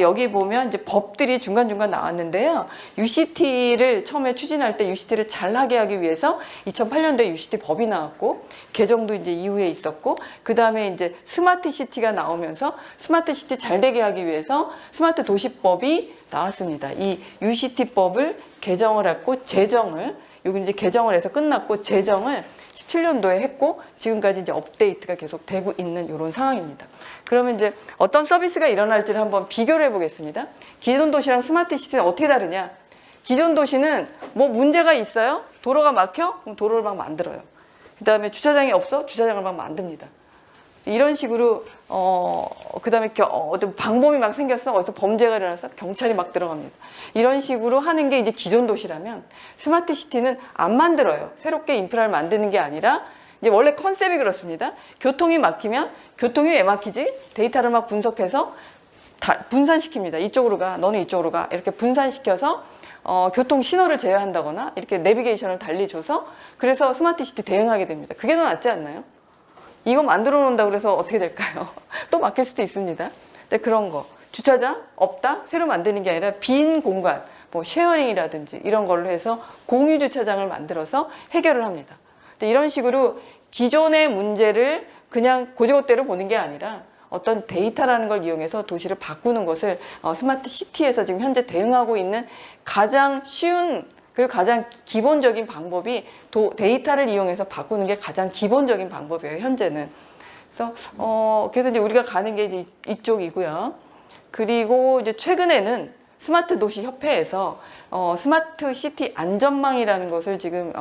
여기 보면 이제 법들이 중간중간 나왔는데요. UCT를 처음에 추진할 때 UCT를 잘하게 하기 위해서 2008년도에 UCT 법이 나왔고 개정도 이제 이후에 있었고 그 다음에 이제 스마트 시티가 나오면서 스마트 시티 잘 되게 하기 위해서 스마트 도시법이 나왔습니다. 이 UCT법을 개정을 했고 제정을 여기 이제 개정을 해서 끝났고 제정을 17년도에 했고 지금까지 이제 업데이트가 계속 되고 있는 이런 상황입니다. 그러면 이제 어떤 서비스가 일어날지를 한번 비교를 해보겠습니다. 기존 도시랑 스마트 시티는 어떻게 다르냐? 기존 도시는 뭐 문제가 있어요? 도로가 막혀? 그럼 도로를 막 만들어요. 그 다음에 주차장이 없어? 주차장을 막 만듭니다. 이런 식으로 그 다음에 어떤 방범이 막 생겼어. 어디서 범죄가 일어났어. 경찰이 막 들어갑니다. 이런 식으로 하는 게 이제 기존 도시라면 스마트 시티는 안 만들어요. 새롭게 인프라를 만드는 게 아니라 이제 원래 컨셉이 그렇습니다. 교통이 막히면 교통이 왜 막히지? 데이터를 막 분석해서 분산시킵니다. 이쪽으로 가. 너는 이쪽으로 가. 이렇게 분산시켜서 교통 신호를 제어한다거나 이렇게 내비게이션을 달리줘서 그래서 스마트 시티 대응하게 됩니다. 그게 더 낫지 않나요? 이거 만들어 놓는다 그래서 어떻게 될까요? 또 막힐 수도 있습니다. 근데 그런 거 주차장 없다? 새로 만드는 게 아니라 빈 공간 뭐 쉐어링이라든지 이런 걸로 해서 공유 주차장을 만들어서 해결을 합니다. 근데 이런 식으로 기존의 문제를 그냥 고지고대로 보는 게 아니라 어떤 데이터라는 걸 이용해서 도시를 바꾸는 것을 스마트 시티에서 지금 현재 대응하고 있는 가장 쉬운 그리고 가장 기본적인 방법이 데이터를 이용해서 바꾸는 게 가장 기본적인 방법이에요, 현재는. 그래서 이제 우리가 가는 게 이제 이쪽이고요. 그리고 이제 최근에는 스마트 도시 협회에서 스마트 시티 안전망이라는 것을 지금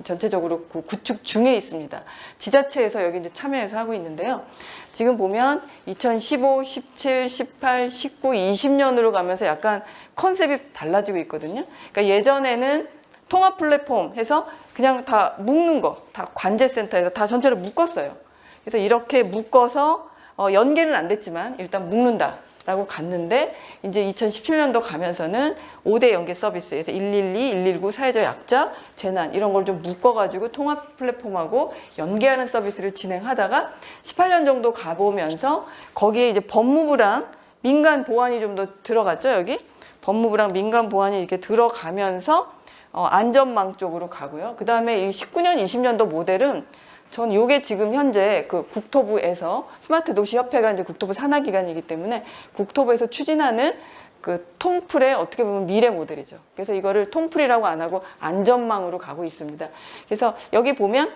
전체적으로 구축 중에 있습니다. 지자체에서 여기 이제 참여해서 하고 있는데요. 지금 보면 2015, 17, 18, 19, 20년으로 가면서 약간 컨셉이 달라지고 있거든요. 그러니까 예전에는 통합 플랫폼 해서 그냥 다 묶는 거, 다 관제센터에서 다 전체를 묶었어요. 그래서 이렇게 묶어서 연계는 안 됐지만 일단 묶는다라고 갔는데 이제 2017년도 가면서는 5대 연계 서비스에서 112, 119, 사회적 약자, 재난 이런 걸 좀 묶어가지고 통합 플랫폼하고 연계하는 서비스를 진행하다가 18년 정도 가보면서 거기에 이제 법무부랑 민간 보안이 좀 더 들어갔죠, 여기? 법무부랑 민간 보안이 이렇게 들어가면서 안전망 쪽으로 가고요. 그 다음에 이 19년, 20년도 모델은 전 요게 지금 현재 그 국토부에서 스마트 도시 협회가 이제 국토부 산하기관이기 때문에 국토부에서 추진하는 그 통풀의 어떻게 보면 미래 모델이죠. 그래서 이거를 통풀이라고 안 하고 안전망으로 가고 있습니다. 그래서 여기 보면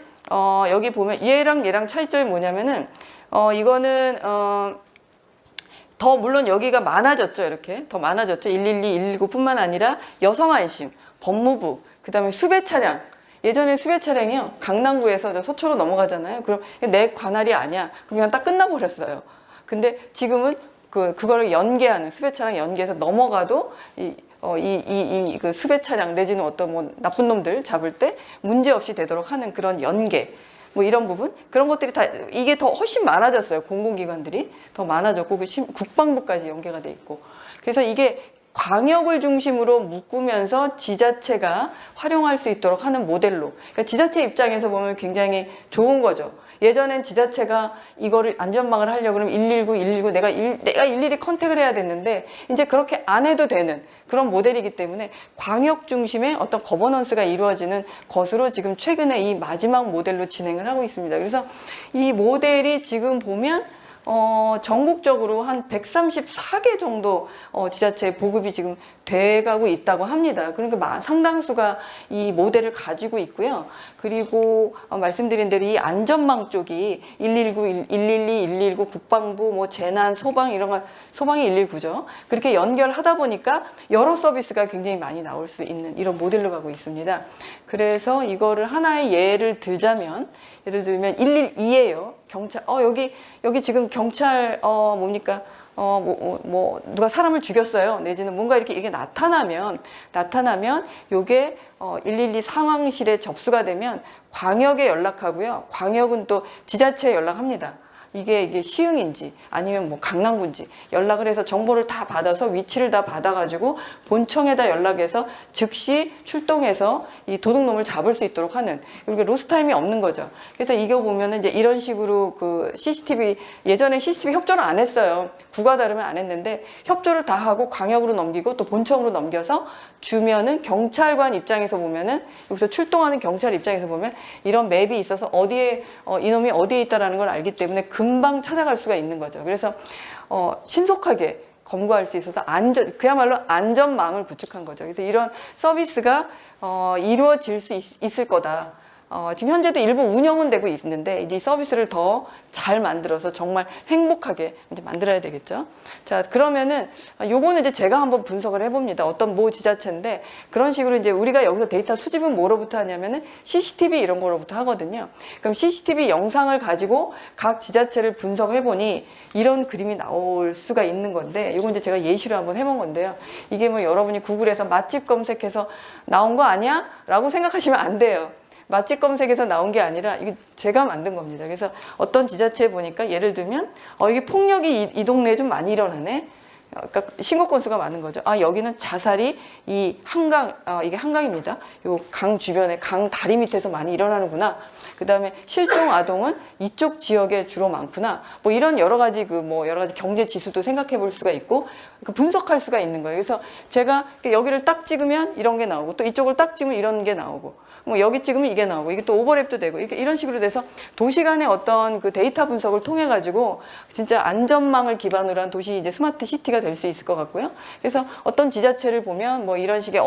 얘랑 차이점이 뭐냐면은 이거는 더 물론 여기가 많아졌죠. 이렇게 더 많아졌죠. 112, 119뿐만 아니라 여성 안심, 법무부, 그 다음에 수배 차량. 예전에 수배 차량이요. 강남구에서 서초로 넘어가잖아요. 그럼 내 관할이 아니야. 그럼 그냥 딱 끝나버렸어요. 근데 지금은 그거를 연계하는 수배 차량 연계해서 넘어가도 그 수배 차량 내지는 어떤 뭐 나쁜 놈들 잡을 때 문제 없이 되도록 하는 그런 연계. 뭐 이런 부분 그런 것들이 다 이게 더 훨씬 많아졌어요. 공공기관들이 더 많아졌고 국방부까지 연계가 돼 있고 그래서 이게 광역을 중심으로 묶으면서 지자체가 활용할 수 있도록 하는 모델로 그러니까 지자체 입장에서 보면 굉장히 좋은 거죠. 예전엔 지자체가 이거를 안전망을 하려고 그러면 119, 119 내가 일일이 컨택을 해야 됐는데 이제 그렇게 안 해도 되는 그런 모델이기 때문에 광역 중심의 어떤 거버넌스가 이루어지는 것으로 지금 최근에 이 마지막 모델로 진행을 하고 있습니다. 그래서 이 모델이 지금 보면 전국적으로 한 134개 정도 지자체 보급이 지금 돼가고 있다고 합니다. 그러니까 상당수가 이 모델을 가지고 있고요. 그리고 말씀드린 대로 이 안전망 쪽이 119, 112, 119, 국방부, 뭐 재난, 소방 이런 거 소방이 119죠. 그렇게 연결하다 보니까 여러 서비스가 굉장히 많이 나올 수 있는 이런 모델로 가고 있습니다. 그래서 이거를 하나의 예를 들자면 예를 들면 112예요. 경찰 여기 지금 경찰 뭡니까? 누가 사람을 죽였어요. 내지는 뭔가 이게 나타나면 요게 112 상황실에 접수가 되면 광역에 연락하고요. 광역은 또 지자체에 연락합니다. 이게 시흥인지 아니면 뭐 강남구인지 연락을 해서 정보를 다 받아서 위치를 다 받아가지고 본청에다 연락해서 즉시 출동해서 이 도둑놈을 잡을 수 있도록 하는, 이렇게 로스타임이 없는 거죠. 그래서 이거 보면은 이제 이런 식으로 그 CCTV, 예전에 CCTV 협조를 안 했어요. 구가 다르면 안 했는데 협조를 다 하고 광역으로 넘기고 또 본청으로 넘겨서 주면은 경찰관 입장에서 보면은, 여기서 출동하는 경찰 입장에서 보면 이런 맵이 있어서 어디에 이놈이 어디에 있다라는 걸 알기 때문에 금방 찾아갈 수가 있는 거죠. 그래서 신속하게 검거할 수 있어서 그야말로 안전망을 구축한 거죠. 그래서 이런 서비스가 이루어질 수 있을 거다. 지금 현재도 일부 운영은 되고 있는데 이제 이 서비스를 더 잘 만들어서 정말 행복하게 이제 만들어야 되겠죠. 자, 그러면은 요거는 이제 제가 한번 분석을 해봅니다. 어떤 모 지자체인데 그런 식으로 이제 우리가 여기서 데이터 수집은 뭐로부터 하냐면은 CCTV 이런 거로부터 하거든요. 그럼 CCTV 영상을 가지고 각 지자체를 분석해 보니 이런 그림이 나올 수가 있는 건데, 이건 이제 제가 예시로 한번 해본 건데요. 이게 뭐 여러분이 구글에서 맛집 검색해서 나온 거 아니야? 라고 생각하시면 안 돼요. 맛집 검색에서 나온 게 아니라 이게 제가 만든 겁니다. 그래서 어떤 지자체에 보니까 예를 들면 이게 폭력이 이 동네에 좀 많이 일어나네. 그러니까 신고 건수가 많은 거죠. 여기는 자살이 이 한강, 이게 한강입니다. 요 강 주변에 강 다리 밑에서 많이 일어나는구나. 그 다음에 실종 아동은 이쪽 지역에 주로 많구나. 뭐 이런 여러 가지 여러 가지 경제 지수도 생각해 볼 수가 있고 분석할 수가 있는 거예요. 그래서 제가 여기를 딱 찍으면 이런 게 나오고 또 이쪽을 딱 찍으면 이런 게 나오고 뭐 여기 찍으면 이게 나오고 이게 또 오버랩도 되고 이런 식으로 돼서 도시 간의 어떤 그 데이터 분석을 통해 가지고 진짜 안전망을 기반으로 한 도시 이제 스마트 시티가 될 수 있을 것 같고요. 그래서 어떤 지자체를 보면 뭐 이런 식의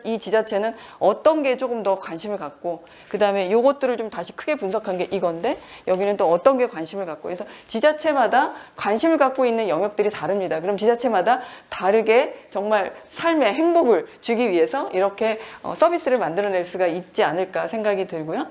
이 지자체는 어떤 게 조금 더 관심을 갖고 그 다음에 요것들을 좀 다시 크게 분석한 게 이건데 여기는 또 어떤 게 관심을 갖고, 그래서 지자체마다 관심을 갖고 있는 영역들이 다릅니다. 그럼 지자체마다 다르게 정말 삶의 행복을 주기 위해서 이렇게 서비스를 만들어낼 수가 있지 않을까 생각이 들고요.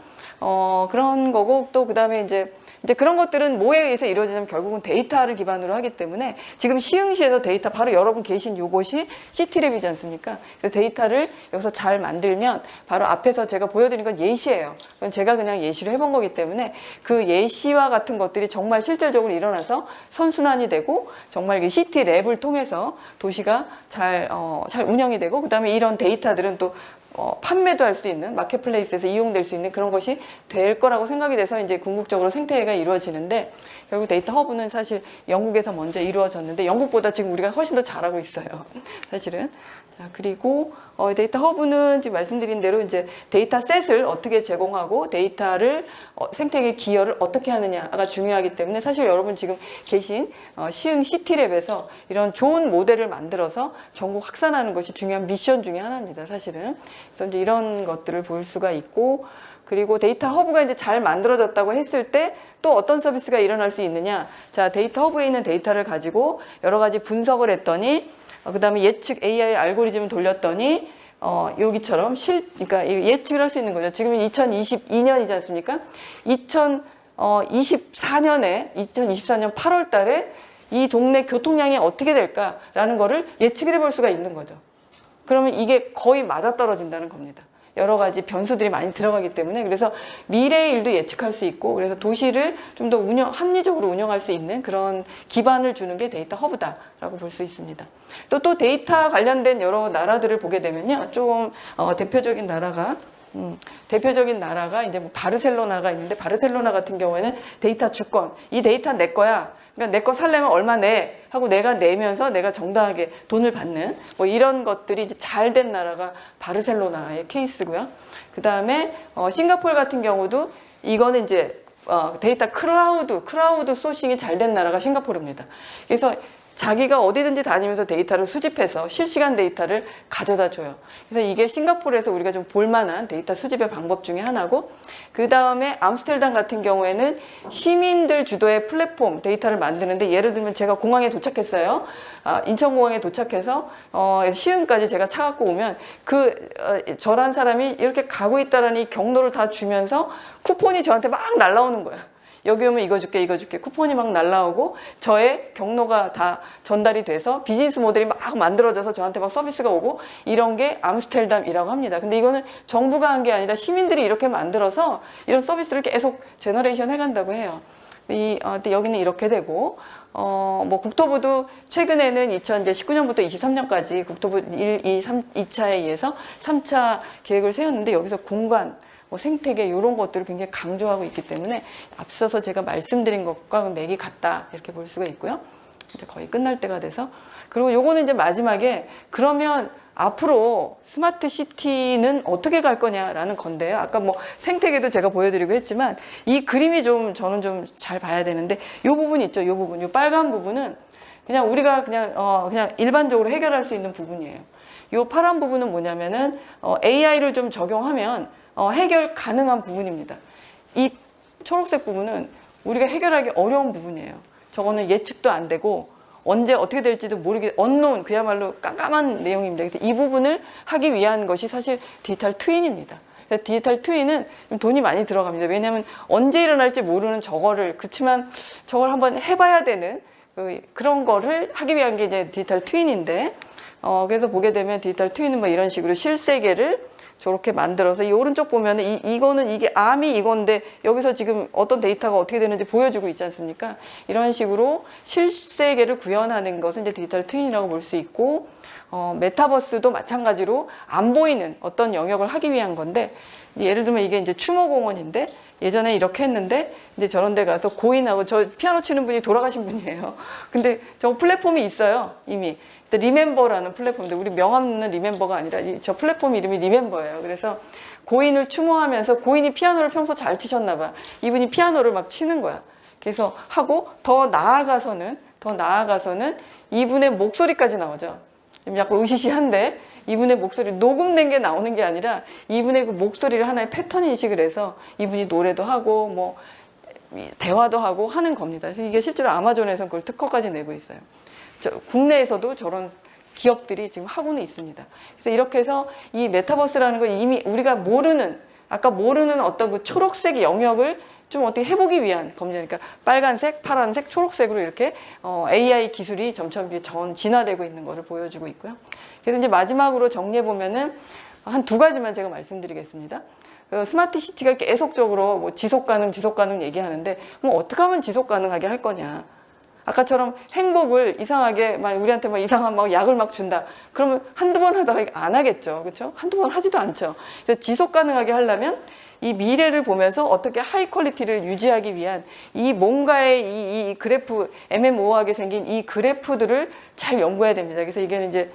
그런 거고 또 그다음에 이제 그런 것들은 뭐에 의해서 이루어지냐면 결국은 데이터를 기반으로 하기 때문에 지금 시흥시에서 데이터 바로 여러분 계신 요것이 시티랩이지 않습니까? 그래서 데이터를 여기서 잘 만들면 바로 앞에서 제가 보여드린 건 예시예요. 그건 제가 그냥 예시로 해본 거기 때문에 그 예시와 같은 것들이 정말 실질적으로 일어나서 선순환이 되고 정말 시티랩을 통해서 도시가 잘 운영이 되고 그다음에 이런 데이터들은 또 판매도 할 수 있는 마켓플레이스에서 이용될 수 있는 그런 것이 될 거라고 생각이 돼서 이제 궁극적으로 생태계가 이루어지는데, 결국 데이터 허브는 사실 영국에서 먼저 이루어졌는데 영국보다 지금 우리가 훨씬 더 잘하고 있어요. 사실은. 자, 그리고 데이터 허브는 지금 말씀드린 대로 이제 데이터셋을 어떻게 제공하고 데이터를 생태계 기여를 어떻게 하느냐가 중요하기 때문에 사실 여러분 지금 계신 시흥 시티랩에서 이런 좋은 모델을 만들어서 전국 확산하는 것이 중요한 미션 중에 하나입니다. 사실은. 그래서 이제 이런 것들을 볼 수가 있고, 그리고 데이터 허브가 이제 잘 만들어졌다고 했을 때 또 어떤 서비스가 일어날 수 있느냐. 자, 데이터 허브에 있는 데이터를 가지고 여러 가지 분석을 했더니 그 다음에 예측 AI 알고리즘을 돌렸더니 여기처럼 그러니까 예측을 할 수 있는 거죠. 지금 2022년이지 않습니까? 2024년 8월 달에 이 동네 교통량이 어떻게 될까라는 거를 예측을 해볼 수가 있는 거죠. 그러면 이게 거의 맞아떨어진다는 겁니다. 여러 가지 변수들이 많이 들어가기 때문에. 그래서 미래의 일도 예측할 수 있고, 그래서 도시를 좀 더 합리적으로 운영할 수 있는 그런 기반을 주는 게 데이터 허브다라고 볼 수 있습니다. 또 데이터 관련된 여러 나라들을 보게 되면요, 좀 대표적인 나라가 이제 뭐 바르셀로나가 있는데, 바르셀로나 같은 경우에는 데이터 주권, 이 데이터 내 거야. 그러니까 내 거 살려면 얼마 내 하고 내가 내면서 내가 정당하게 돈을 받는 뭐 이런 것들이 이제 잘 된 나라가 바르셀로나의 케이스고요. 그 다음에 싱가포르 같은 경우도 이거는 이제 데이터 크라우드 소싱이 잘 된 나라가 싱가포르입니다. 그래서 자기가 어디든지 다니면서 데이터를 수집해서 실시간 데이터를 가져다 줘요. 그래서 이게 싱가포르에서 우리가 좀 볼만한 데이터 수집의 방법 중에 하나고, 그 다음에 암스테르담 같은 경우에는 시민들 주도의 플랫폼 데이터를 만드는데, 예를 들면 제가 공항에 도착했어요. 인천공항에 도착해서 시흥까지 제가 차 갖고 오면 저란 사람이 이렇게 가고 있다라는 이 경로를 다 주면서 쿠폰이 저한테 막 날라오는 거예요. 여기 오면 이거 줄게 이거 줄게 쿠폰이 막 날라오고 저의 경로가 다 전달이 돼서 비즈니스 모델이 막 만들어져서 저한테 막 서비스가 오고 이런 게 암스테르담이라고 합니다. 근데 이거는 정부가 한 게 아니라 시민들이 이렇게 만들어서 이런 서비스를 계속 제너레이션 해간다고 해요. 근데 여기는 이렇게 되고 뭐 국토부도 최근에는 2019년부터 23년까지 국토부 1, 2, 3, 2차에 의해서 3차 계획을 세웠는데 여기서 공간, 뭐 생태계 이런 것들을 굉장히 강조하고 있기 때문에 앞서서 제가 말씀드린 것과 맥이 같다 이렇게 볼 수가 있고요. 이제 거의 끝날 때가 돼서 그리고 요거는 이제 마지막에 그러면 앞으로 스마트 시티는 어떻게 갈 거냐라는 건데요. 아까 뭐 생태계도 제가 보여드리고 했지만 이 그림이 좀 저는 좀 잘 봐야 되는데 요 부분 있죠. 요 부분, 요 빨간 부분은 그냥 우리가 그냥 일반적으로 해결할 수 있는 부분이에요. 요 파란 부분은 뭐냐면은 AI를 좀 적용하면 해결 가능한 부분입니다. 이 초록색 부분은 우리가 해결하기 어려운 부분이에요. 저거는 예측도 안 되고 언제 어떻게 될지도 모르게 언노운 그야말로 깜깜한 내용입니다. 그래서 이 부분을 하기 위한 것이 사실 디지털 트윈입니다. 그래서 디지털 트윈은 좀 돈이 많이 들어갑니다. 왜냐하면 언제 일어날지 모르는 그렇지만 저걸 한번 해봐야 되는 그런 거를 하기 위한 게 이제 디지털 트윈인데 그래서 보게 되면 디지털 트윈은 뭐 이런 식으로 실세계를 저렇게 만들어서 이 오른쪽 보면은 이거는 이게 암이 이건데 여기서 지금 어떤 데이터가 어떻게 되는지 보여주고 있지 않습니까? 이런 식으로 실세계를 구현하는 것은 이제 디지털 트윈이라고 볼 수 있고 메타버스도 마찬가지로 안 보이는 어떤 영역을 하기 위한 건데 예를 들면 이게 이제 추모공원인데 예전에 이렇게 했는데 이제 저런 데 가서 고인하고 저 피아노 치는 분이 돌아가신 분이에요. 근데 저 플랫폼이 있어요 이미. 리멤버라는 플랫폼인데 우리 명함은 리멤버가 아니라 저 플랫폼 이름이 리멤버예요. 그래서 고인을 추모하면서 고인이 피아노를 평소 잘 치셨나 봐. 이분이 피아노를 막 치는 거야. 그래서 하고 더 나아가서는 이분의 목소리까지 나오죠. 약간 으시시한데 이분의 목소리 녹음된 게 나오는 게 아니라 이분의 그 목소리를 하나의 패턴 인식을 해서 이분이 노래도 하고 뭐 대화도 하고 하는 겁니다. 그래서 이게 실제로 아마존에서는 그걸 특허까지 내고 있어요. 국내에서도 저런 기업들이 지금 하고는 있습니다. 그래서 이렇게 해서 이 메타버스라는 건 이미 우리가 아까 모르는 어떤 그 초록색 영역을 좀 어떻게 해보기 위한 겁니다. 그러니까 빨간색, 파란색, 초록색으로 이렇게 AI 기술이 점점 진화되고 있는 것을 보여주고 있고요. 그래서 이제 마지막으로 정리해보면은 한 두 가지만 제가 말씀드리겠습니다. 스마트 시티가 계속적으로 뭐 지속 가능 얘기하는데 뭐 어떻게 하면 지속 가능하게 할 거냐. 아까처럼 행복을 이상하게 우리한테 이상한 약을 준다. 그러면 한두 번 하다가 안 하겠죠. 그렇죠? 한두 번 하지도 않죠. 그래서 지속 가능하게 하려면 이 미래를 보면서 어떻게 하이 퀄리티를 유지하기 위한 이 뭔가의 이 그래프, 애매모호하게 생긴 이 그래프들을 잘 연구해야 됩니다. 그래서 이게 이제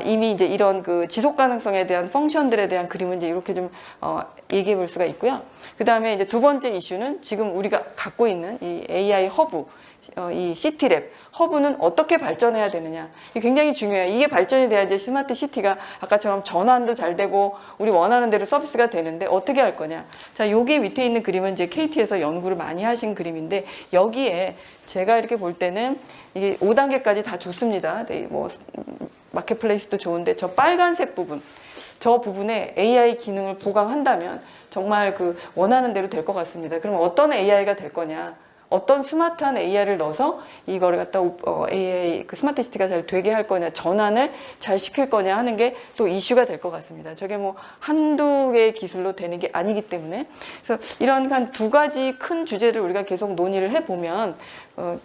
이미 이제 이런 그 지속 가능성에 대한 펑션들에 대한 그림은 이제 이렇게 좀 얘기해 볼 수가 있고요. 그 다음에 이제 두 번째 이슈는 지금 우리가 갖고 있는 이 AI 허브, 이 시티랩 허브는 어떻게 발전해야 되느냐. 이게 굉장히 중요해요. 이게 발전이 돼야지 스마트 시티가 아까처럼 전환도 잘 되고 우리 원하는 대로 서비스가 되는데 어떻게 할 거냐. 자, 여기 밑에 있는 그림은 이제 KT에서 연구를 많이 하신 그림인데 여기에 제가 이렇게 볼 때는 이게 5단계까지 다 좋습니다. 네, 뭐 마켓플레이스도 좋은데 저 빨간색 부분, 저 부분에 AI 기능을 보강한다면 정말 그 원하는 대로 될 것 같습니다. 그럼 어떤 AI가 될 거냐. 어떤 스마트한 AI를 넣어서 이거를 갖다 AI 그 스마트 시티가 잘 되게 할 거냐, 전환을 잘 시킬 거냐 하는 게 또 이슈가 될 것 같습니다. 저게 뭐 한두 개의 기술로 되는 게 아니기 때문에 그래서 이런 한 두 가지 큰 주제를 우리가 계속 논의를 해보면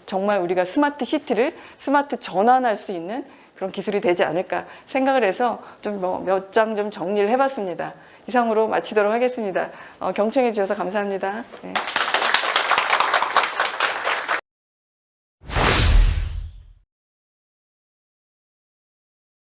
정말 우리가 스마트 시티를 스마트 전환할 수 있는 그런 기술이 되지 않을까 생각을 해서 좀 몇 장 좀 정리를 해봤습니다. 이상으로 마치도록 하겠습니다. 경청해 주셔서 감사합니다. 네.